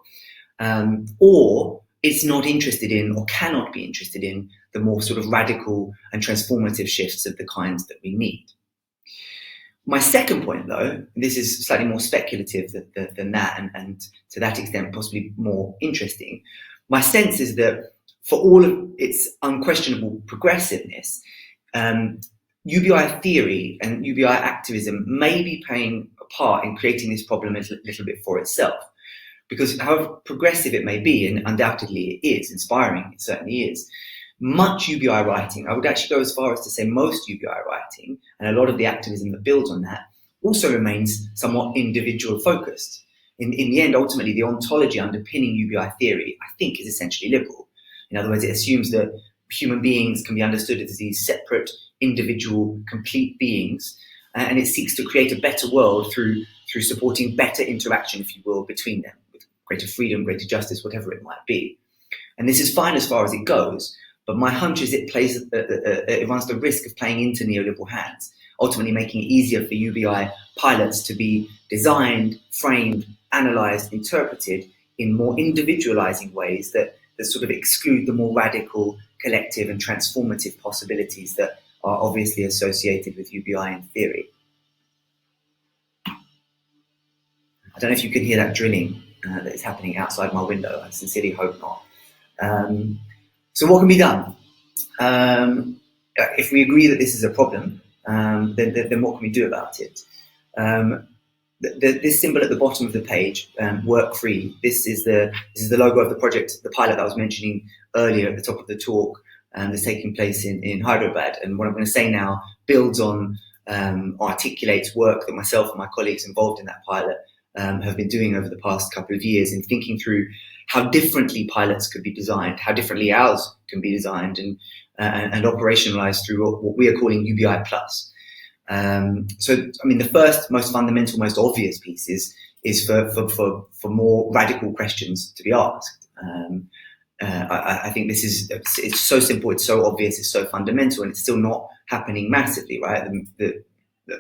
or it's not interested in or cannot be interested in the more sort of radical and transformative shifts of the kinds that we need. My second point, though, this is slightly more speculative than that, and to that extent possibly more interesting. My sense is that for all of its unquestionable progressiveness, UBI theory and UBI activism may be playing a part in creating this problem a little bit for itself. Because however progressive it may be, and undoubtedly it is, inspiring, it certainly is, much UBI writing, I would actually go as far as to say most UBI writing, and a lot of the activism that builds on that, also remains somewhat individual focused. In the end, ultimately, the ontology underpinning UBI theory, I think, is essentially liberal. In other words, it assumes that human beings can be understood as these separate, individual, complete beings, and it seeks to create a better world through supporting better interaction, if you will, between them, with greater freedom, greater justice, whatever it might be. And this is fine as far as it goes, but my hunch is it runs the risk of playing into neoliberal hands, ultimately making it easier for UBI pilots to be designed, framed, analysed, interpreted in more individualising ways that sort of exclude the more radical, collective and transformative possibilities that are obviously associated with UBI in theory. I don't know if you can hear that drilling that is happening outside my window. I sincerely hope not. So what can be done? If we agree that this is a problem, then what can we do about it? This symbol at the bottom of the page, work free, this is the logo of the project, the pilot that I was mentioning earlier at the top of the talk, that's taking place in Hyderabad. And what I'm going to say now builds on, articulates work that myself and my colleagues involved in that pilot have been doing over the past couple of years in thinking through how differently pilots could be designed, how differently ours can be designed and operationalized through what we are calling UBI Plus. So, I mean, the first, most fundamental, most obvious piece is for more radical questions to be asked. I think it's so simple, it's so obvious, it's so fundamental, and it's still not happening massively, right?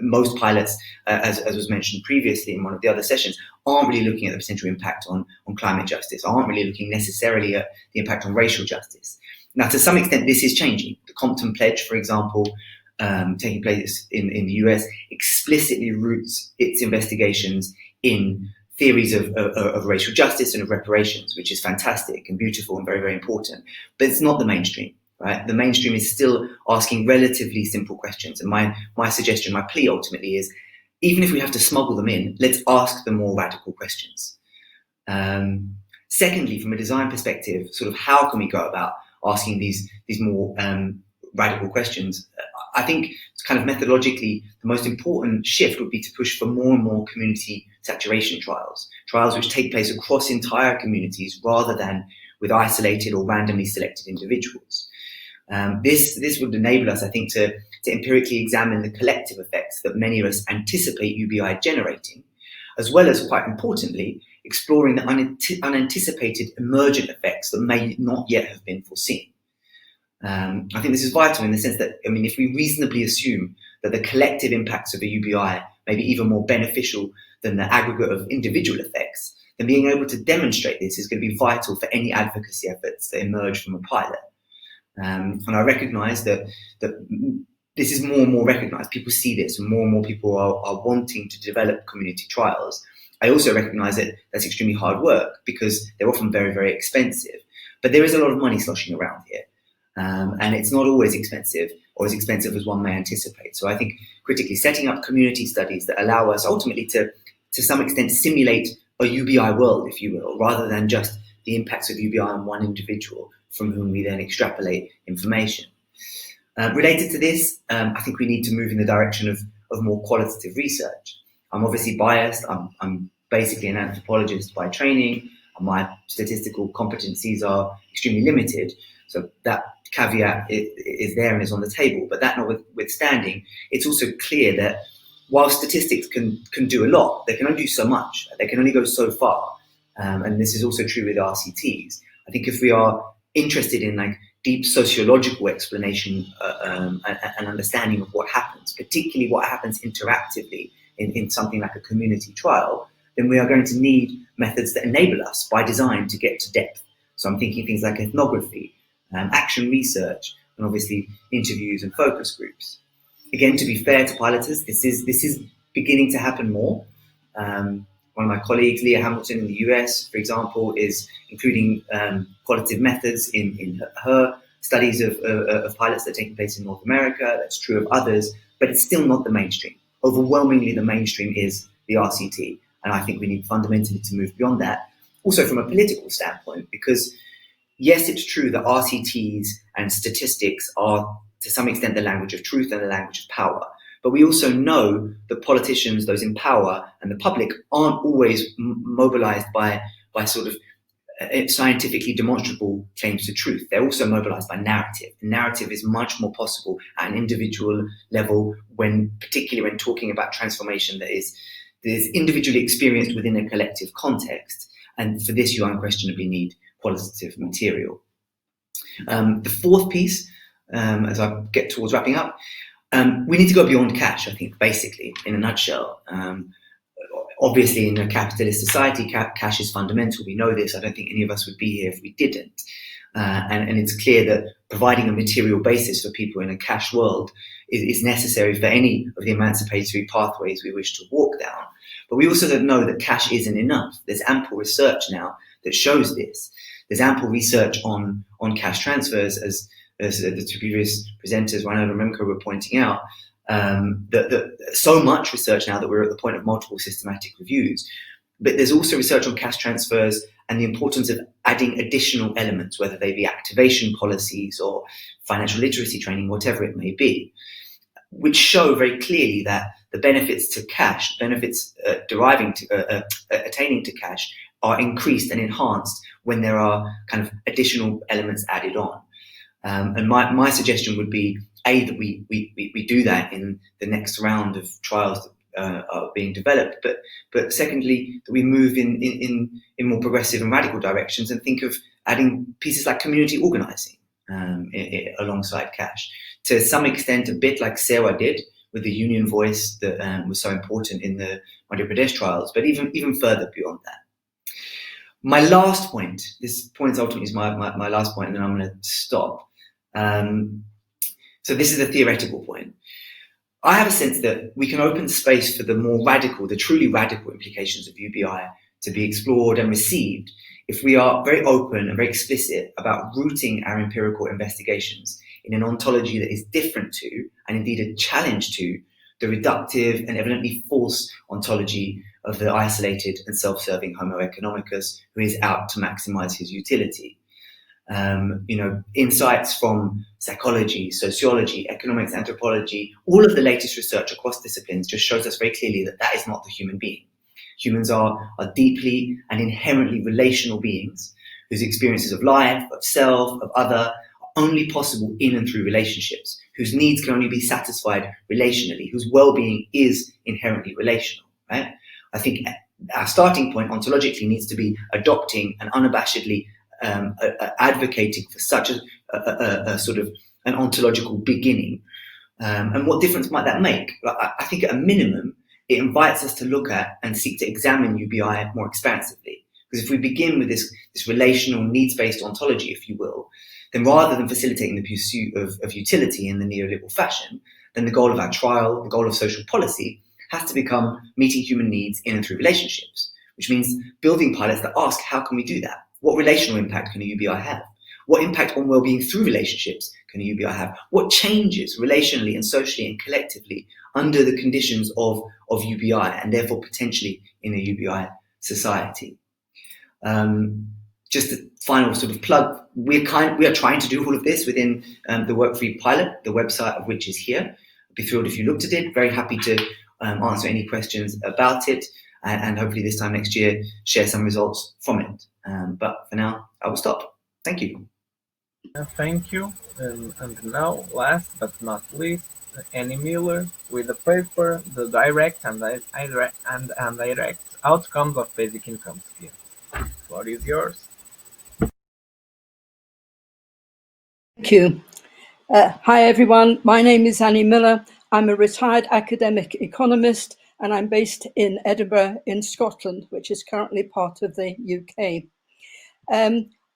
Most pilots, as was mentioned previously in one of the other sessions, aren't really looking at the potential impact on climate justice, aren't really looking necessarily at the impact on racial justice. Now, to some extent, this is changing. The Compton Pledge, for example, taking place in the US, explicitly roots its investigations in theories of racial justice and of reparations, which is fantastic and beautiful and very, very important. But it's not the mainstream. Right? The mainstream is still asking relatively simple questions. And my suggestion, my plea ultimately is, even if we have to smuggle them in, let's ask the more radical questions. Secondly, from a design perspective, sort of how can we go about asking these more radical questions? I think kind of methodologically, the most important shift would be to push for more and more community saturation trials which take place across entire communities rather than with isolated or randomly selected individuals. This would enable us, I think, to empirically examine the collective effects that many of us anticipate UBI generating, as well as, quite importantly, exploring the unanticipated emergent effects that may not yet have been foreseen. I think this is vital in the sense that, I mean, if we reasonably assume that the collective impacts of a UBI may be even more beneficial than the aggregate of individual effects, then being able to demonstrate this is going to be vital for any advocacy efforts that emerge from a pilot. And I recognise that this is more and more recognised. People see this, and more people are wanting to develop community trials. I also recognise that that's extremely hard work because they're often very, very expensive. But there is a lot of money sloshing around here, and it's not always expensive or as expensive as one may anticipate. So I think critically setting up community studies that allow us ultimately to some extent simulate a UBI world, if you will, rather than just the impacts of UBI on one individual from whom we then extrapolate information. Related to this, I think we need to move in the direction of more qualitative research. I'm obviously biased. I'm basically an anthropologist by training, and my statistical competencies are extremely limited. So that caveat is there and is on the table. But that notwithstanding, it's also clear that while statistics can do a lot, they can only do so much. They can only go so far. And this is also true with RCTs. I think if we are interested in like deep sociological explanation and understanding of what happens, particularly what happens interactively in something like a community trial, then we are going to need methods that enable us by design to get to depth. So I'm thinking things like ethnography, action research, and obviously interviews and focus groups. Again, to be fair to piloters, this is beginning to happen more. One of my colleagues, Leah Hamilton in the US, for example, is including qualitative methods in her studies of pilots that are taking place in North America. That's true of others, but it's still not the mainstream. Overwhelmingly, the mainstream is the RCT, and I think we need fundamentally to move beyond that. Also from a political standpoint, because yes, it's true that RCTs and statistics are to some extent the language of truth and the language of power. But we also know that politicians, those in power, and the public aren't always mobilized by sort of scientifically demonstrable claims to truth. They're also mobilized by narrative. The narrative is much more possible at an individual level, particularly when talking about transformation that is individually experienced within a collective context. And for this, you unquestionably need qualitative material. The fourth piece, as I get towards wrapping up, we need to go beyond cash, I think, basically, in a nutshell. Obviously, in a capitalist society, cash is fundamental. We know this. I don't think any of us would be here if we didn't. And it's clear that providing a material basis for people in a cash world is necessary for any of the emancipatory pathways we wish to walk down. But we also know that cash isn't enough. There's ample research now that shows this. There's ample research on cash transfers, as the two previous presenters, Reinhard and Remco, were pointing out. That so much research now that we're at the point of multiple systematic reviews. But there's also research on cash transfers and the importance of adding additional elements, whether they be activation policies or financial literacy training, whatever it may be, which show very clearly that the benefits to cash, benefits attaining to cash, are increased and enhanced when there are kind of additional elements added on. And my suggestion would be, A, that we do that in the next round of trials that are being developed, but secondly, that we move in more progressive and radical directions and think of adding pieces like community organizing alongside cash. To some extent, a bit like Sewa did with the union voice that was so important in the Madhya Pradesh trials, but even further beyond that. My last point, this point ultimately is my last point, and then I'm going to stop. So this is a theoretical point. I have a sense that we can open space for the more radical, the truly radical implications of UBI to be explored and received if we are very open and very explicit about rooting our empirical investigations in an ontology that is different to, and indeed a challenge to, the reductive and evidently false ontology of the isolated and self-serving Homo economicus who is out to maximize his utility. Insights from psychology, sociology, economics, anthropology, all of the latest research across disciplines just shows us very clearly that that is not the human being. Humans are deeply and inherently relational beings whose experiences of life, of self, of other are only possible in and through relationships, whose needs can only be satisfied relationally, whose well-being is inherently relational, right? I think our starting point ontologically needs to be adopting and unabashedly advocating for such a sort of an ontological beginning. And what difference might that make? I think at a minimum, it invites us to look at and seek to examine UBI more expansively. Because if we begin with this relational needs-based ontology, if you will, then rather than facilitating the pursuit of utility in the neoliberal fashion, then the goal of our trial, the goal of social policy, has to become meeting human needs in and through relationships, which means building pilots that ask, how can we do that? What relational impact can a UBI have? What impact on well-being through relationships can a UBI have? What changes relationally and socially and collectively under the conditions of UBI and therefore potentially in a UBI society? Just a final sort of plug, we are trying to do all of this within the Work-Free pilot, the website of which is here. I'd be thrilled if you looked at it. Very happy to answer any questions about it, and hopefully this time next year share some results from it. But for now, I will stop. Thank you. Thank you. And now, last but not least, Annie Miller with the paper, The Direct and Indirect Outcomes of Basic Income Scheme. The floor is yours. Thank you. Hi, everyone. My name is Annie Miller. I'm a retired academic economist, and I'm based in Edinburgh in Scotland, which is currently part of the UK.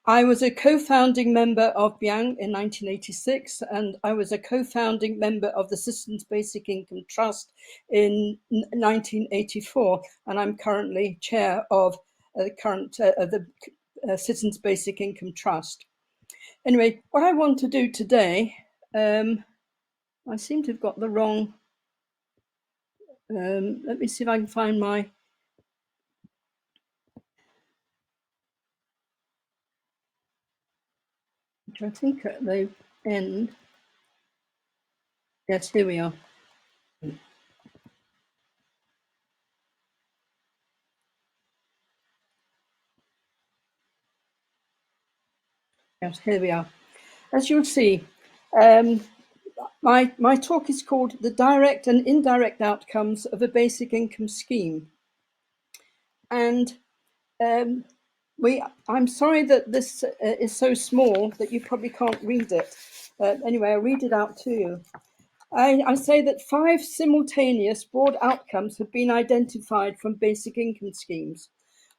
I was a co-founding member of BIANG in 1986, and I was a co-founding member of the Citizens Basic Income Trust in 1984, and I'm currently chair of the Citizens Basic Income Trust. Anyway, what I want to do today, I seem to have got the wrong, let me see if I can find my, which I think at the end, yes, here we are. Yes, here we are. As you'll see, my talk is called The Direct and Indirect Outcomes of a Basic Income Scheme. And I'm sorry that this is so small that you probably can't read it. Anyway, I'll read it out to you. I say that 5 simultaneous broad outcomes have been identified from basic income schemes.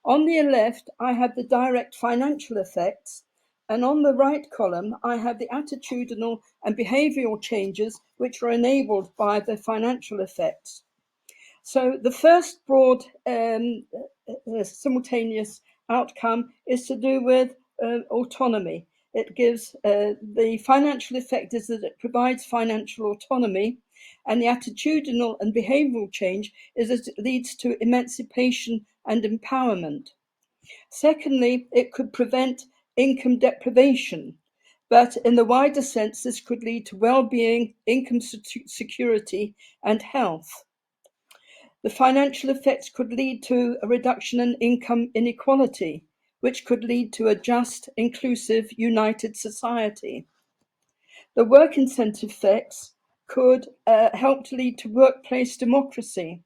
On the left, I have the direct financial effects, and on the right column, I have the attitudinal and behavioural changes which are enabled by the financial effects. So the first broad simultaneous outcome is to do with autonomy. It gives the financial effect is that it provides financial autonomy, and the attitudinal and behavioural change is that it leads to emancipation and empowerment. Secondly, it could prevent income deprivation, but in the wider sense, this could lead to well-being, income security, and health. The financial effects could lead to a reduction in income inequality, which could lead to a just, inclusive, united society. The work incentive effects could help to lead to workplace democracy.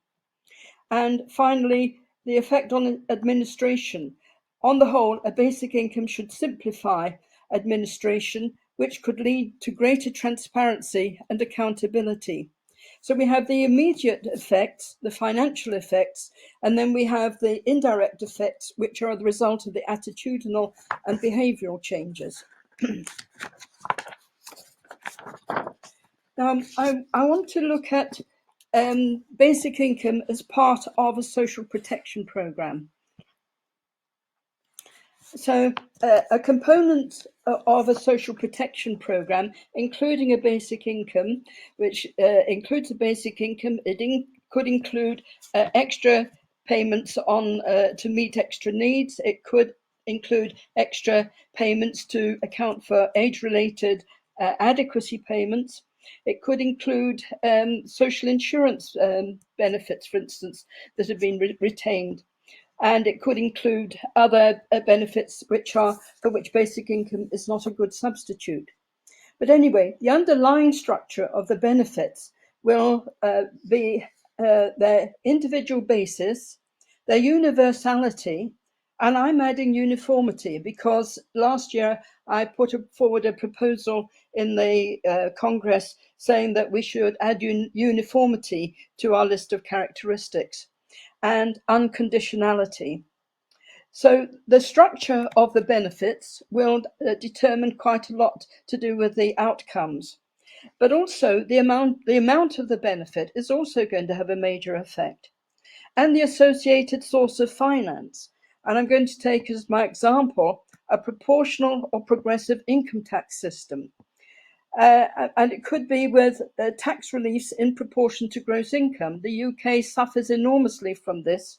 And finally, the effect on administration. On the whole, a basic income should simplify administration, which could lead to greater transparency and accountability. So we have the immediate effects, the financial effects, and then we have the indirect effects, which are the result of the attitudinal and behavioural changes. Now, I want to look at basic income as part of a social protection programme. So a component of a social protection programme, including a basic income, which includes a basic income, could include extra payments on to meet extra needs. It could include extra payments to account for age-related adequacy payments. It could include social insurance benefits, for instance, that have been retained. And it could include other benefits for which basic income is not a good substitute. But anyway, the underlying structure of the benefits will be their individual basis, their universality, and I'm adding uniformity because last year I put forward a proposal in the Congress saying that we should add uniformity to our list of characteristics, and unconditionality. So the structure of the benefits will determine quite a lot to do with the outcomes, but also the amount of the benefit is also going to have a major effect, and the associated source of finance. And I'm going to take as my example a proportional or progressive income tax system. And it could be with tax reliefs in proportion to gross income. The UK suffers enormously from this,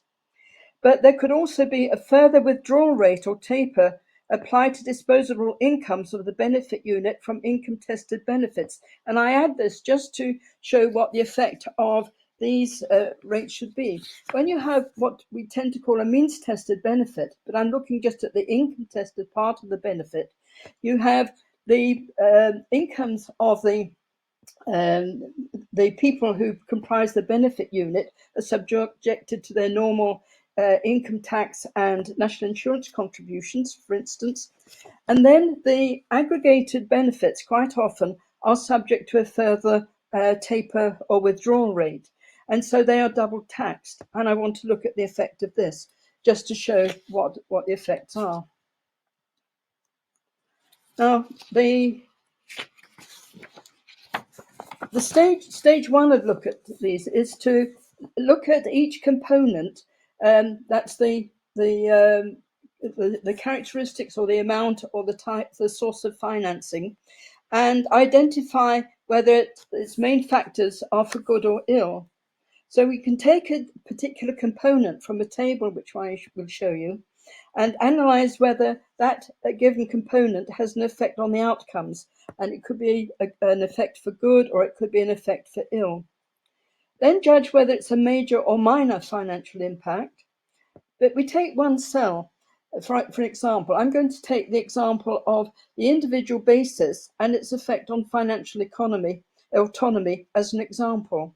but there could also be a further withdrawal rate or taper applied to disposable incomes of the benefit unit from income-tested benefits. And I add this just to show what the effect of these rates should be. When you have what we tend to call a means-tested benefit, but I'm looking just at the income-tested part of the benefit, you have the incomes of the people who comprise the benefit unit are subjected to their normal income tax and national insurance contributions, for instance. And then the aggregated benefits quite often are subject to a further taper or withdrawal rate. And so they are double taxed. And I want to look at the effect of this just to show what the effects are. Now, the stage one of look at these is to look at each component. That's the characteristics or the amount or the type, the source of financing, and identify whether its main factors are for good or ill. So we can take a particular component from a table, which I will show you, and analyze whether that given component has an effect on the outcomes. And it could be an effect for good, or it could be an effect for ill. Then judge whether it's a major or minor financial impact. But we take one cell, for example. I'm going to take the example of the individual basis and its effect on financial autonomy as an example.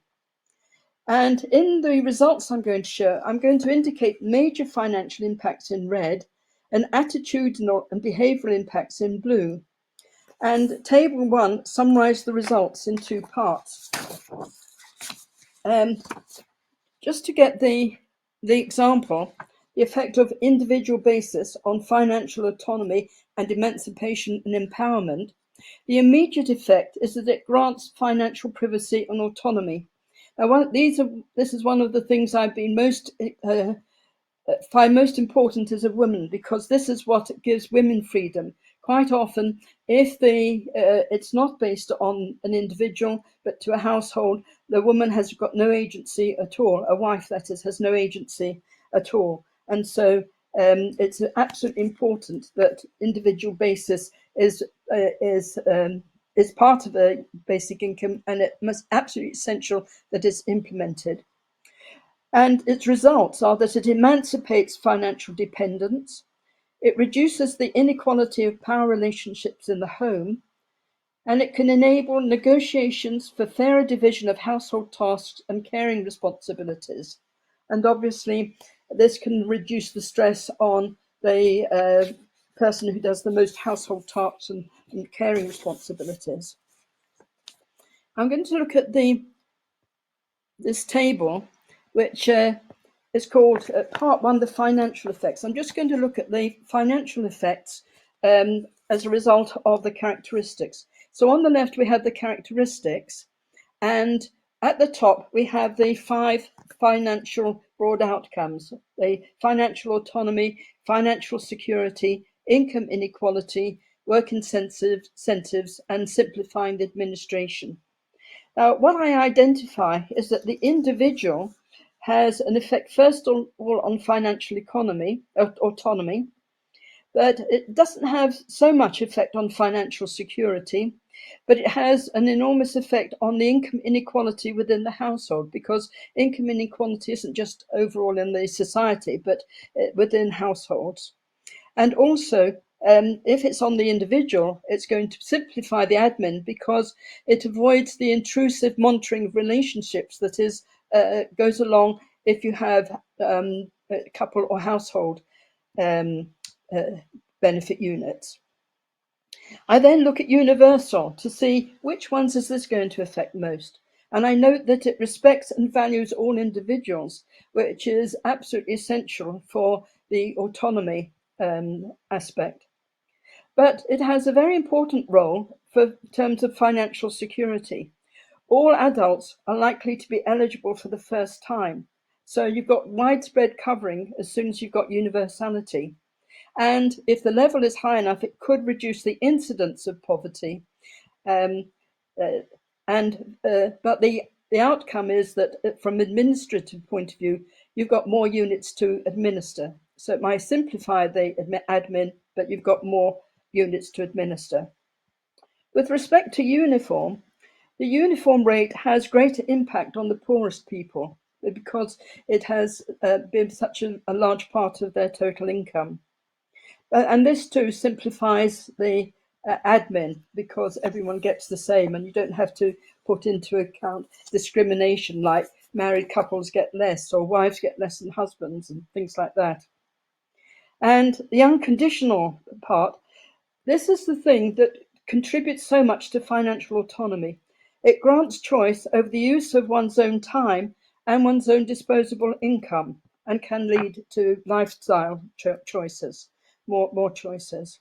And in the results I'm going to show, I'm going to indicate major financial impacts in red and attitudinal and behavioral impacts in blue. And table one summarized the results in two parts. Just to get the example, the effect of individual basis on financial autonomy and emancipation and empowerment, the immediate effect is that it grants financial privacy and autonomy. Now, this is one of the things I've been find most important as a woman, because this is what gives women freedom. Quite often, if it's not based on an individual, but to a household, the woman has got no agency at all. A wife, that is, has no agency at all. And so it's absolutely important that individual basis is part of a basic income, and it must absolutely essential that it's implemented. And its results are that it emancipates financial dependence, it reduces the inequality of power relationships in the home, and it can enable negotiations for fairer division of household tasks and caring responsibilities. And obviously, this can reduce the stress on the person who does the most household tasks and caring responsibilities. I'm going to look at this table, which is called Part 1, the financial effects. I'm just going to look at the financial effects as a result of the characteristics. So on the left, we have the characteristics, and at the top, we have the 5 financial broad outcomes: the financial autonomy, financial security, income inequality, work incentives, and simplifying the administration. Now, what I identify is that the individual has an effect, first of all, on financial autonomy, but it doesn't have so much effect on financial security, but it has an enormous effect on the income inequality within the household, because income inequality isn't just overall in the society, but within households. And also, if it's on the individual, it's going to simplify the admin, because it avoids the intrusive monitoring of relationships that goes along if you have a couple or household benefit units. I then look at universal to see which ones is this going to affect most. And I note that it respects and values all individuals, which is absolutely essential for the autonomy aspect. But it has a very important role for terms of financial security. All adults are likely to be eligible for the first time. So you've got widespread covering as soon as you've got universality. And if the level is high enough, it could reduce the incidence of poverty. But the outcome is that from an administrative point of view, you've got more units to administer. So it might simplify the admin, but you've got more units to administer. With respect to uniform, the uniform rate has greater impact on the poorest people, because it has been such a large part of their total income. And this too simplifies the admin, because everyone gets the same, and you don't have to put into account discrimination, like married couples get less, or wives get less than husbands, and things like that. And the unconditional part, this is the thing that contributes so much to financial autonomy. It grants choice over the use of one's own time and one's own disposable income, and can lead to lifestyle choices, more choices.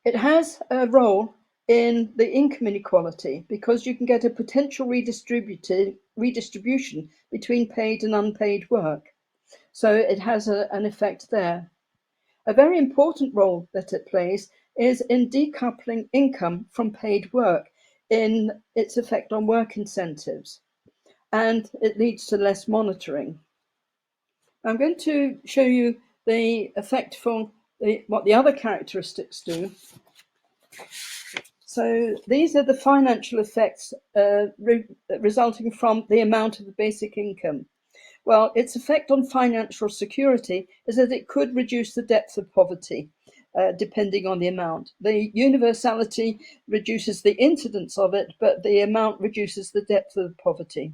It has a role in the income inequality because you can get a potential redistribution between paid and unpaid work. So it has an effect there. A very important role that it plays is in decoupling income from paid work in its effect on work incentives, and it leads to less monitoring. I'm going to show you the effect for what the other characteristics do. So these are the financial effects resulting from the amount of the basic income. Well, its effect on financial security is that it could reduce the depth of poverty, depending on the amount. The universality reduces the incidence of it, but the amount reduces the depth of poverty.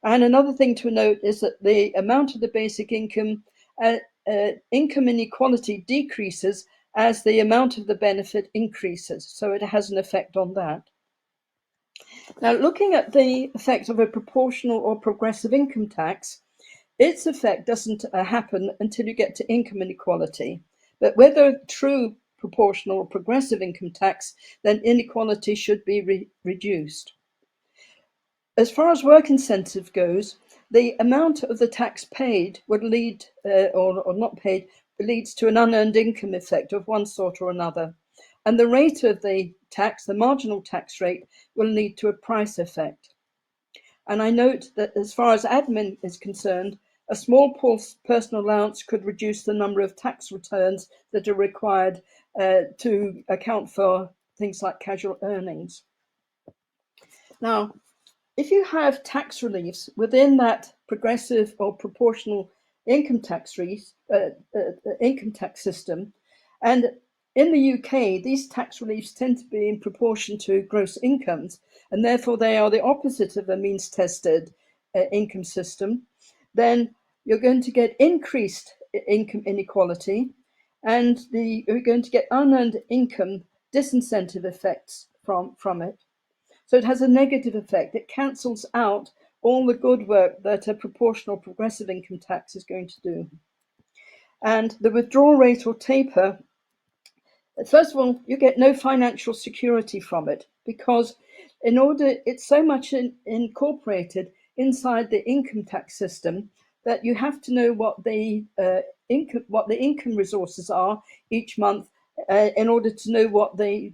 And another thing to note is that the amount of the basic income inequality decreases as the amount of the benefit increases. So it has an effect on that. Now, looking at the effect of a proportional or progressive income tax, its effect doesn't happen until you get to income inequality. But whether true proportional or progressive income tax, then inequality should be reduced. As far as work incentive goes, the amount of the tax paid would lead, or not paid, leads to an unearned income effect of one sort or another. And the rate of the tax, the marginal tax rate, will lead to a price effect. And I note that as far as admin is concerned, a small personal allowance could reduce the number of tax returns that are required to account for things like casual earnings. Now, if you have tax reliefs within that progressive or proportional income tax system, and in the UK, these tax reliefs tend to be in proportion to gross incomes, and therefore they are the opposite of a means-tested income system, then you're going to get increased income inequality, and you're going to get unearned income disincentive effects from it. So it has a negative effect. It cancels out all the good work that a proportional progressive income tax is going to do. And the withdrawal rate or taper, first of all, you get no financial security from it because it's so much incorporated inside the income tax system that you have to know what the income resources are each month in order to know what the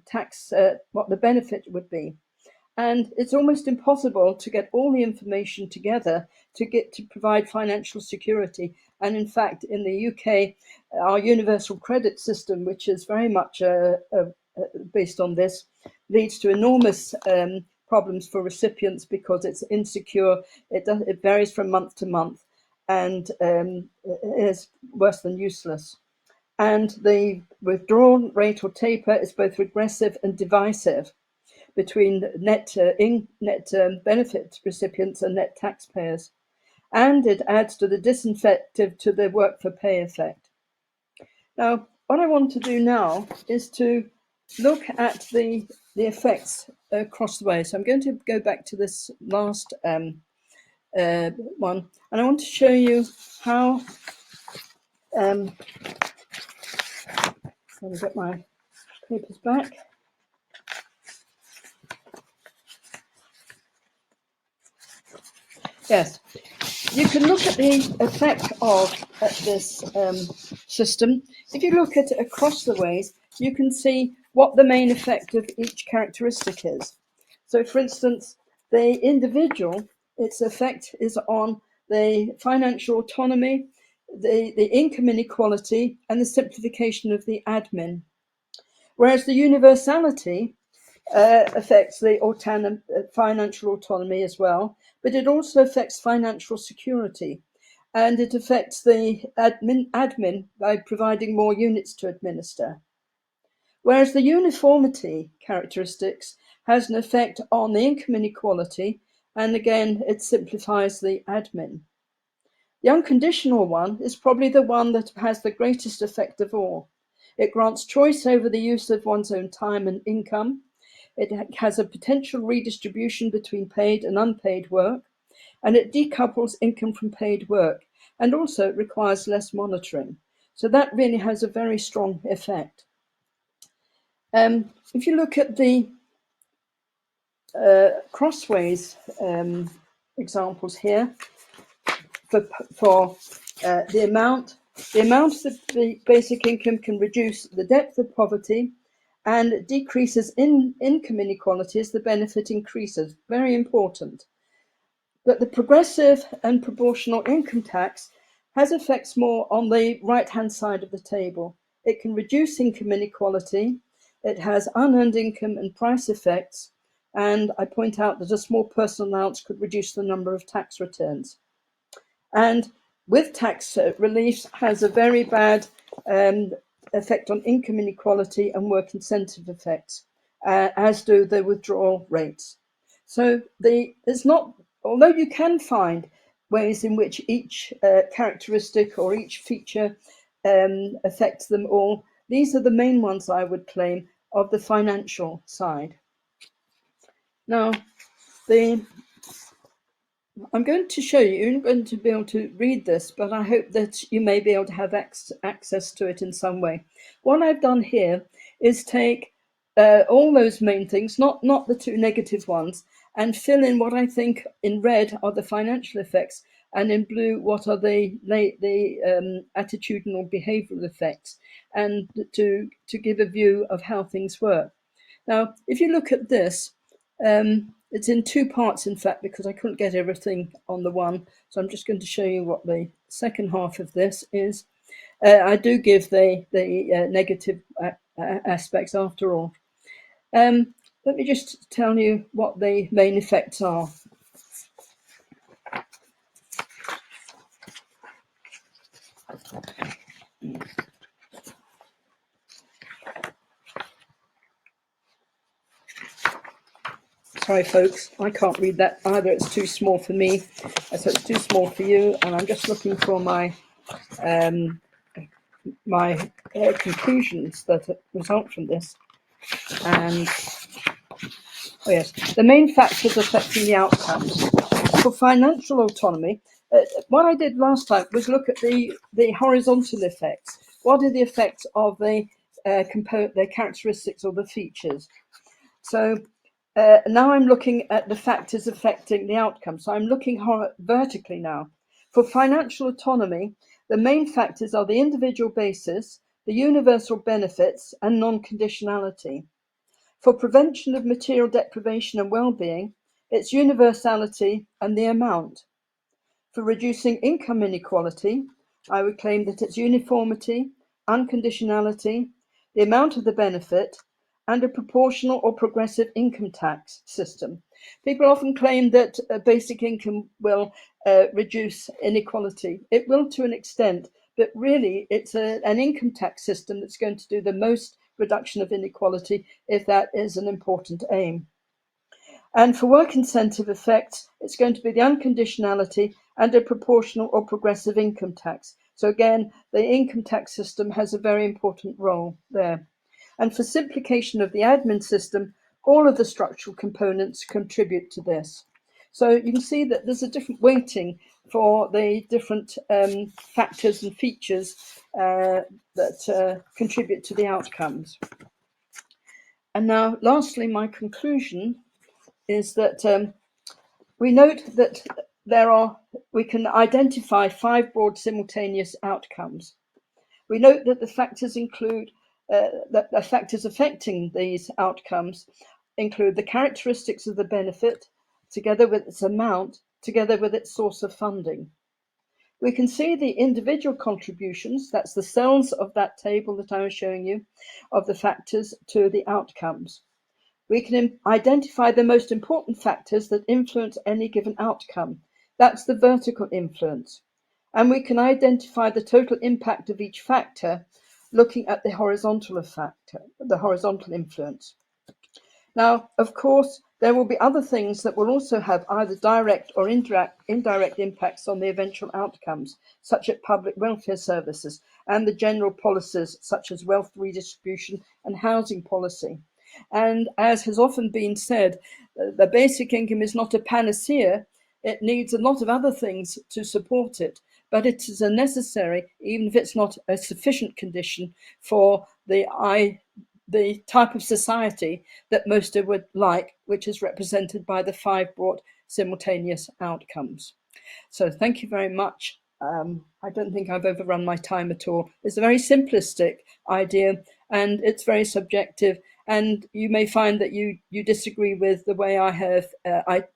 benefit would be. And it's almost impossible to get all the information together to provide financial security. And in fact, in the UK, our universal credit system, which is very much based on this, leads to enormous problems for recipients because it's insecure. It varies from month to month, and is worse than useless. And the withdrawal rate or taper is both regressive and divisive between net benefit recipients and net taxpayers. And it adds to the disincentive to the work for pay effect. Now, what I want to do now is to look at the effects across the way. So I'm going to go back to this last one, and I want to show you how, let me get my papers back. Yes, you can look at the effect of this system. If you look at it across the ways, you can see what the main effect of each characteristic is. So, for instance, the individual, its effect is on the financial autonomy, the income inequality, and the simplification of the admin. Whereas the universality affects the financial autonomy as well, but it also affects financial security, and it affects the admin by providing more units to administer. Whereas the uniformity characteristics has an effect on the income inequality And again, it simplifies the admin. The unconditional one is probably the one that has the greatest effect of all. It grants choice over the use of one's own time and income. It has a potential redistribution between paid and unpaid work, and it decouples income from paid work, and also it requires less monitoring. So that really has a very strong effect. If you look at the crossways examples here, for the amount that the basic income can reduce the depth of poverty and decreases in income inequality as the benefit increases. Very important. But the progressive and proportional income tax has effects more on the right-hand side of the table. It can reduce income inequality. It has unearned income and price effects. And I point out that a small personal allowance could reduce the number of tax returns. And with tax reliefs has a very bad effect on income inequality and work incentive effects, as do the withdrawal rates. So there's not, although you can find ways in which each characteristic or each feature affects them all, these are the main ones I would claim of the financial side. Now, I'm going to show you, you're not going to be able to read this, but I hope that you may be able to have access to it in some way. What I've done here is take all those main things, not the two negative ones, and fill in what I think in red are the financial effects, and in blue what are the attitudinal behavioural effects, and to give a view of how things work. Now, if you look at this, it's in two parts, in fact, because I couldn't get everything on the one. So I'm just going to show you what the second half of this is. I do give the negative aspects after all. Let me just tell you what the main effects are. Sorry, folks, I can't read that either. It's too small for me, so it's too small for you. And I'm just looking for my conclusions that result from this. And oh yes, the main factors affecting the outcomes. For financial autonomy, what I did last time was look at the horizontal effects. What are the effects of the characteristics or the features? So now I'm looking at the factors affecting the outcome. So I'm looking vertically now. For financial autonomy, the main factors are the individual basis, the universal benefits, and non-conditionality. For prevention of material deprivation and well-being, it's universality and the amount. For reducing income inequality, I would claim that it's uniformity, unconditionality, the amount of the benefit, and a proportional or progressive income tax system. People often claim that basic income will reduce inequality. It will to an extent, but really it's an income tax system that's going to do the most reduction of inequality, if that is an important aim. And for work incentive effects, it's going to be the unconditionality and a proportional or progressive income tax. So again, the income tax system has a very important role there. And for simplification of the admin system, all of the structural components contribute to this. So you can see that there's a different weighting for the different factors and features that contribute to the outcomes. And now, lastly, my conclusion is that we note that we can identify 5 broad simultaneous outcomes. We note that the factors include that the factors affecting these outcomes include the characteristics of the benefit, together with its amount, together with its source of funding. We can see the individual contributions, that's the cells of that table that I was showing you, of the factors to the outcomes. We can identify the most important factors that influence any given outcome. That's the vertical influence. And we can identify the total impact of each factor looking at the horizontal influence. Now, of course, There will be other things that will also have either direct or indirect impacts on the eventual outcomes, such as public welfare services and the general policies such as wealth redistribution and housing policy. And as has often been said, the basic income is not a panacea. It needs a lot of other things to support it, but it is a necessary, even if it's not a sufficient condition for the type of society that most would like, which is represented by the 5 broad simultaneous outcomes. So thank you very much. I don't think I've overrun my time at all. It's a very simplistic idea and it's very subjective. And you may find that you disagree with the way I have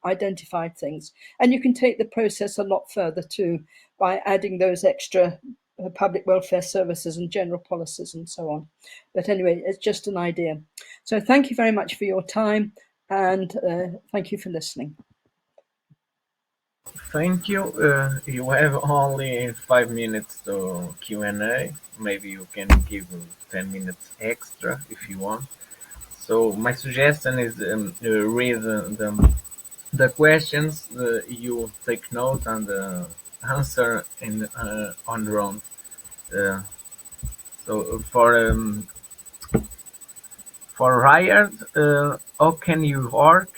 identified things. And you can take the process a lot further too by adding those extra public welfare services and general policies and so on. But anyway, it's just an idea. So thank you very much for your time and thank you for listening. Thank you. You have only 5 minutes to Q&A. Maybe you can give 10 minutes extra if you want. So my suggestion is read the questions. You take note and answer in on your own. So for Reinhard, how can you work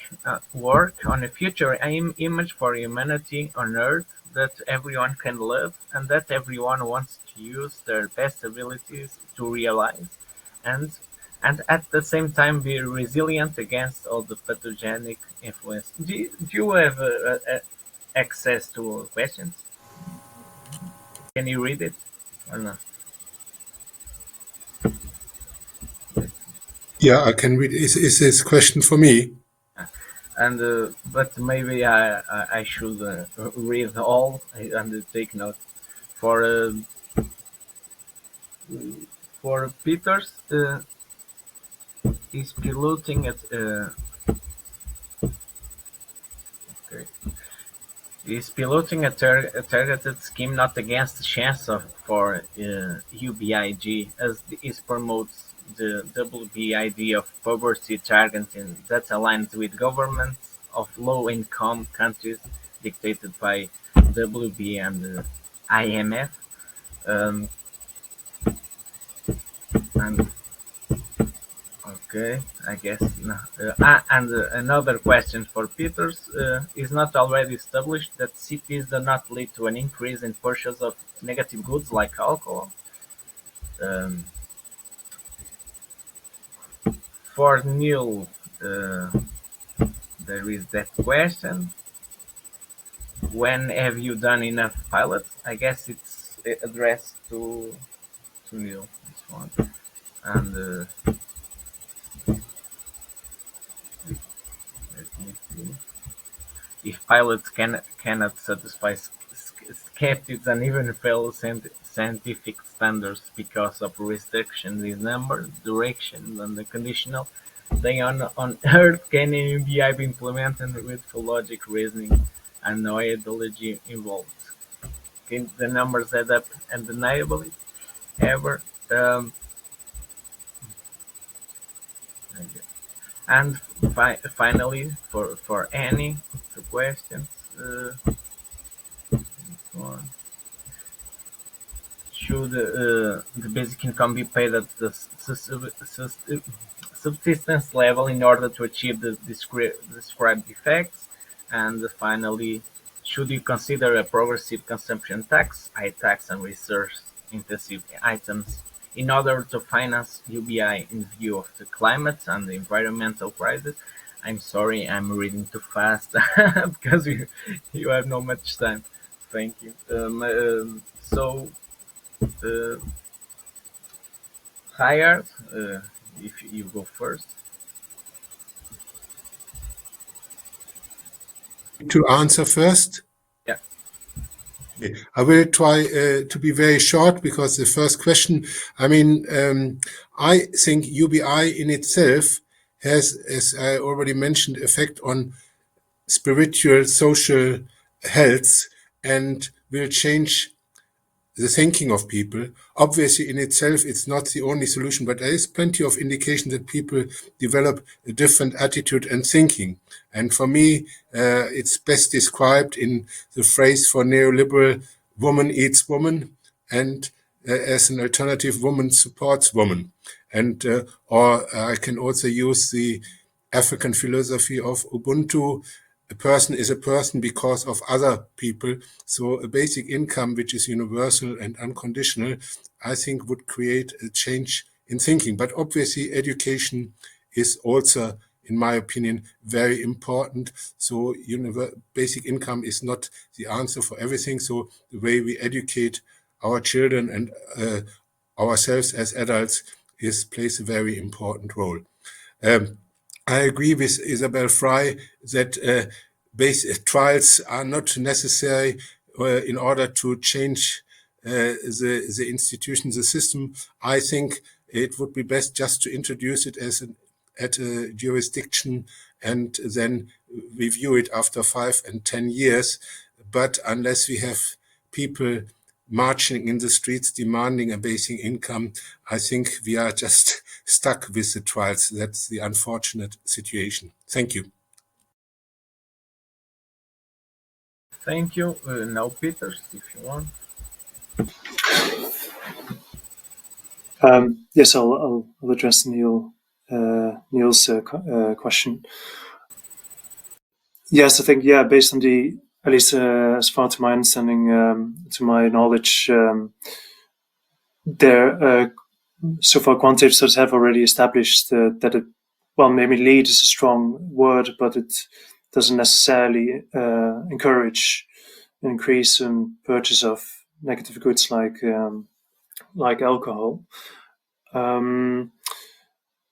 on a future image for humanity on Earth that everyone can live and that everyone wants to use their best abilities to realize, and at the same time be resilient against all the pathogenic influence? Do you have access to questions? Can you read it or not? Yeah, I can read. Is this question for me? And but maybe I should read all and take note. For Peters, he's piloting at okay. He's piloting a targeted scheme not against the chance for UBIG, as it promotes the WB of poverty targeting that aligns with governments of low-income countries dictated by WB and the IMF. And okay, I guess no. And another question for Peters: is not already established that cities do not lead to an increase in purchase of negative goods like alcohol? For Neil, there is that question. When have you done enough pilots? I guess it's addressed to Neil, this one. And let me see. If pilots cannot satisfy skeptics and even fail scientific standards because of restrictions in number, direction, and the conditional, then on Earth can an UBI be implemented with full logic, reasoning, and no ideology involved? Can the numbers add up undeniably? Ever? And finally, for Annie, the questions. Should the basic income be paid at the subsistence level in order to achieve the described effects? And finally, should you consider a progressive consumption tax, high tax on resource-intensive items, in order to finance UBI in view of the climate and the environmental crisis? I'm sorry, I'm reading too fast because you have not much time. Thank you. So, Reinhard, if you go first. To answer first? Yeah. Okay. I will try to be very short because the first question, I mean, I think UBI in itself has, as I already mentioned, effect on spiritual, social health and will change the thinking of people. Obviously, in itself, it's not the only solution, but there is plenty of indication that people develop a different attitude and thinking. And for me, it's best described in the phrase for neoliberal, woman eats woman, and as an alternative, woman supports woman. And or I can also use the African philosophy of Ubuntu. A person is a person because of other people. So a basic income, which is universal and unconditional, I think would create a change in thinking. But obviously, education is also, in my opinion, very important. So basic income is not the answer for everything. So the way we educate our children and ourselves as adults plays a very important role. I agree with Isabel Fry that trials are not necessary in order to change the institution, the system. I think it would be best just to introduce it at a jurisdiction and then review it after 5 and 10 years. But unless we have people marching in the streets demanding a basic income, I think we are just stuck with the trials. That's the unfortunate situation. Thank you. Thank you. Now, Peters, if you want. Yes, I'll address Neil's question. Yes, I think, based on at least as far to my understanding, to my knowledge, there so far quantitative studies have already established that it, well, maybe lead is a strong word, but it doesn't necessarily encourage an increase in purchase of negative goods like alcohol.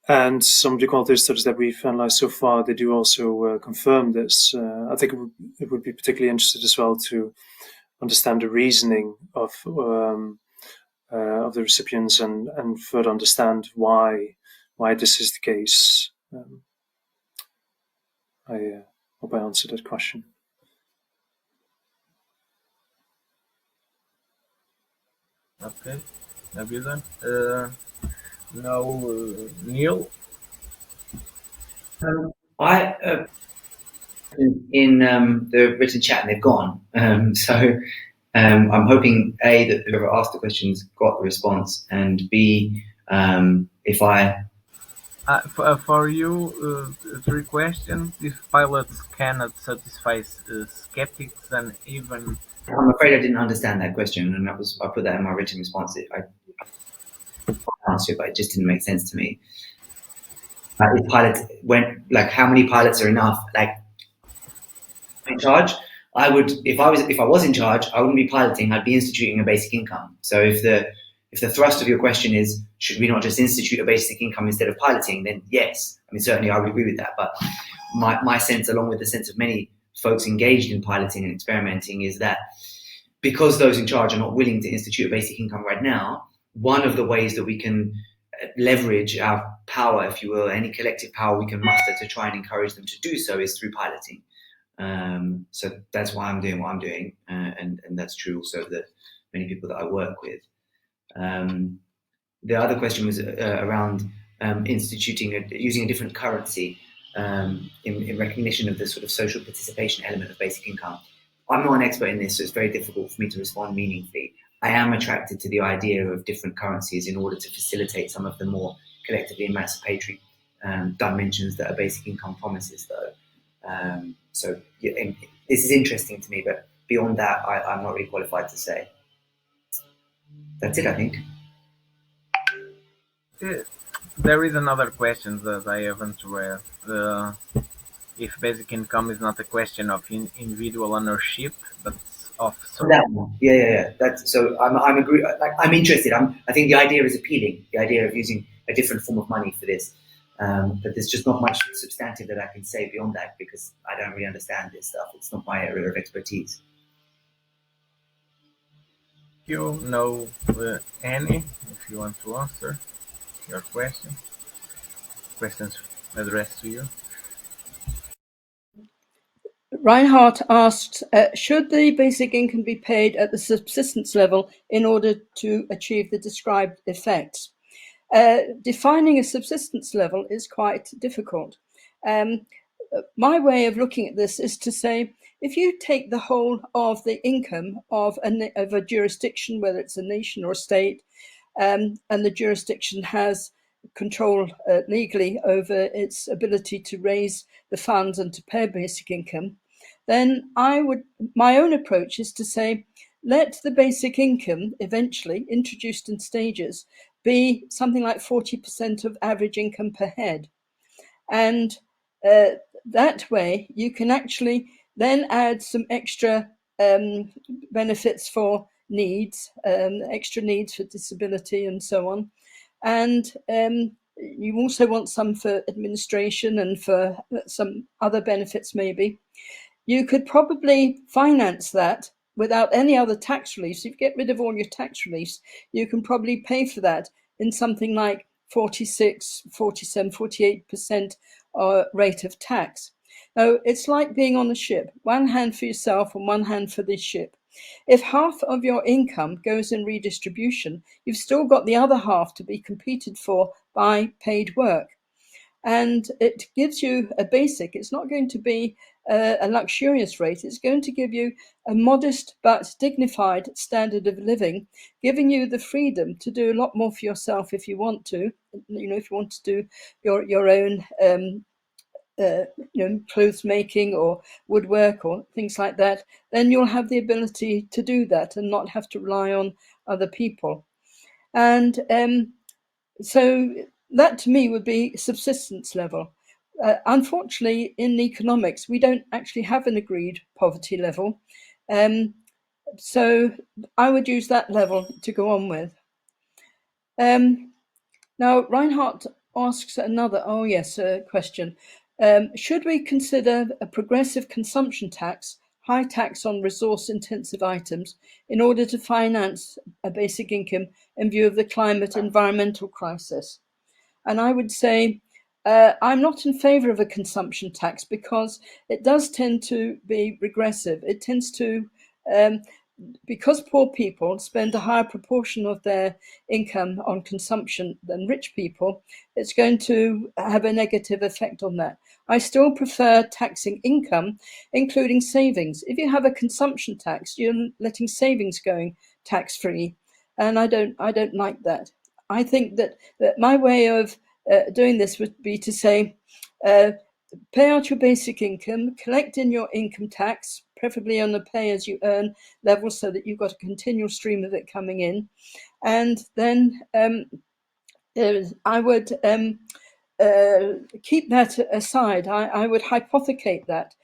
And some of the quantitative studies that we've analyzed so far, they do also confirm this. I think it would be particularly interested as well to understand the reasoning of the recipients and further understand why this is the case. I hope I answered that question. Okay, have you done? Now, Neil. In the written chat and they've gone. So I'm hoping A, that whoever asked the questions got the response, and B, if I... For you, 3 questions. If pilots cannot satisfy skeptics and even... I'm afraid I didn't understand that question, and I put that in my written response. I answered it, but it just didn't make sense to me. If pilots how many pilots are enough? In charge, I would, if I was in charge, I wouldn't be piloting, I'd be instituting a basic income. So if the thrust of your question is, should we not just institute a basic income instead of piloting, then yes. I mean, certainly I would agree with that. But my sense, along with the sense of many folks engaged in piloting and experimenting, is that because those in charge are not willing to institute a basic income right now, one of the ways that we can leverage our power, if you will, any collective power we can muster to try and encourage them to do so, is through piloting. So that's why I'm doing what I'm doing, and that's true also of the many people that I work with. The other question was around using a different currency in recognition of the sort of social participation element of basic income. I'm not an expert in this, so it's very difficult for me to respond meaningfully. I am attracted to the idea of different currencies in order to facilitate some of the more collectively emancipatory dimensions that a basic income promises, though. So this is interesting to me, but beyond that, I'm not really qualified to say. That's it, I think. There is another question that I haven't read. If basic income is not a question of individual ownership, but of that one. Yeah. That's so. I'm agree. I'm interested. I think the idea is appealing. The idea of using a different form of money for this, but there's just not much substantive that I can say beyond that because I don't really understand this stuff. It's not my area of expertise. You know, Annie, if you want to answer your questions addressed to you. Reinhard asked, should the basic income be paid at the subsistence level in order to achieve the described effects? Defining a subsistence level is quite difficult. My way of looking at this is to say, if you take the whole of the income of a jurisdiction, whether it's a nation or a state, and the jurisdiction has control legally over its ability to raise the funds and to pay basic income, then my own approach is to say, let the basic income eventually, introduced in stages, be something like 40% of average income per head. And that way you can actually then add some extra benefits for needs, extra needs for disability and so on. And you also want some for administration and for some other benefits maybe. You could probably finance that without any other tax reliefs. If you get rid of all your tax reliefs, you can probably pay for that in something like 46, 47, 48% rate of tax. Now, it's like being on a ship, one hand for yourself and one hand for the ship. If half of your income goes in redistribution, you've still got the other half to be competed for by paid work. And it gives you a basic. It's not going to be a luxurious rate. It's going to give you a modest but dignified standard of living, giving you the freedom to do a lot more for yourself if you want to. You know, if you want to do your own clothes making or woodwork or things like that, then you'll have the ability to do that and not have to rely on other people. And so that to me would be subsistence level. Unfortunately, in economics, we don't actually have an agreed poverty level. So I would use that level to go on with. Now, Reinhardt asks another, question. Should we consider a progressive consumption tax, high tax on resource-intensive items, in order to finance a basic income in view of the climate environmental crisis? And I would say I'm not in favor of a consumption tax because it does tend to be regressive. It tends to, because poor people spend a higher proportion of their income on consumption than rich people, it's going to have a negative effect on that. I still prefer taxing income, including savings. If you have a consumption tax, you're letting savings going tax-free, and I don't like that. I think that my way of doing this would be to say, pay out your basic income, collect in your income tax, preferably on a pay-as-you-earn level so that you've got a continual stream of it coming in. And then I would keep that aside. I would hypothecate that.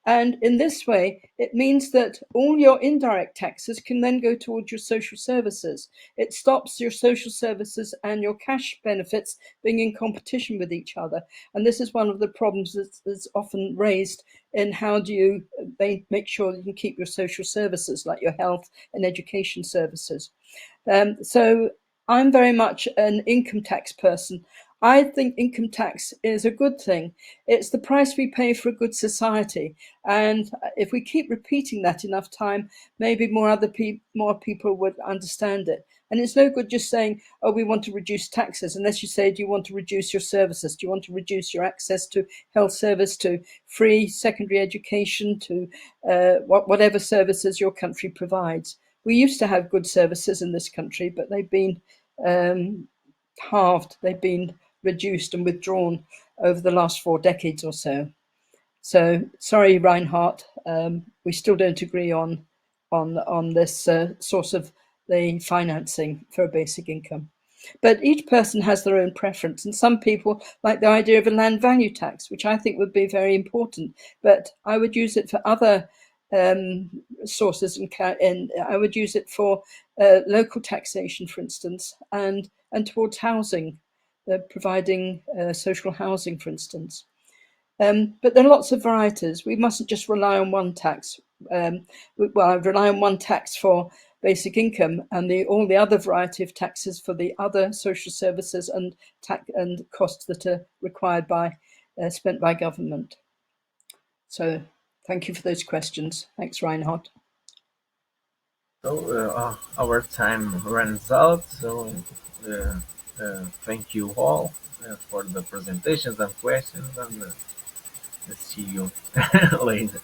And in this way, it means that all your indirect taxes can then go towards your social services. It stops your social services and your cash benefits being in competition with each other. And this is one of the problems that's often raised in how do you make sure that you can keep your social services, like your health and education services. So I'm very much an income tax person. I think income tax is a good thing. It's the price we pay for a good society. And if we keep repeating that enough time, maybe more people would understand it. And it's no good just saying, oh, we want to reduce taxes, unless you say, do you want to reduce your services? Do you want to reduce your access to health service, to free secondary education, to whatever services your country provides? We used to have good services in this country, but they've been halved. They've been reduced and withdrawn over the last 4 decades or so. So sorry, Reinhardt, we still don't agree on this source of the financing for a basic income. But each person has their own preference, and some people like the idea of a land value tax, which I think would be very important. But I would use it for other sources, and I would use it for local taxation, for instance, and towards housing, providing social housing, for instance. But there are lots of varieties. We mustn't just rely on one tax. I rely on one tax for basic income and all the other variety of taxes for the other social services and costs that are required by spent by government. So Thank you for those questions. Thanks, Reinhard. So our time runs out. So thank you all for the presentations and questions, and see you later.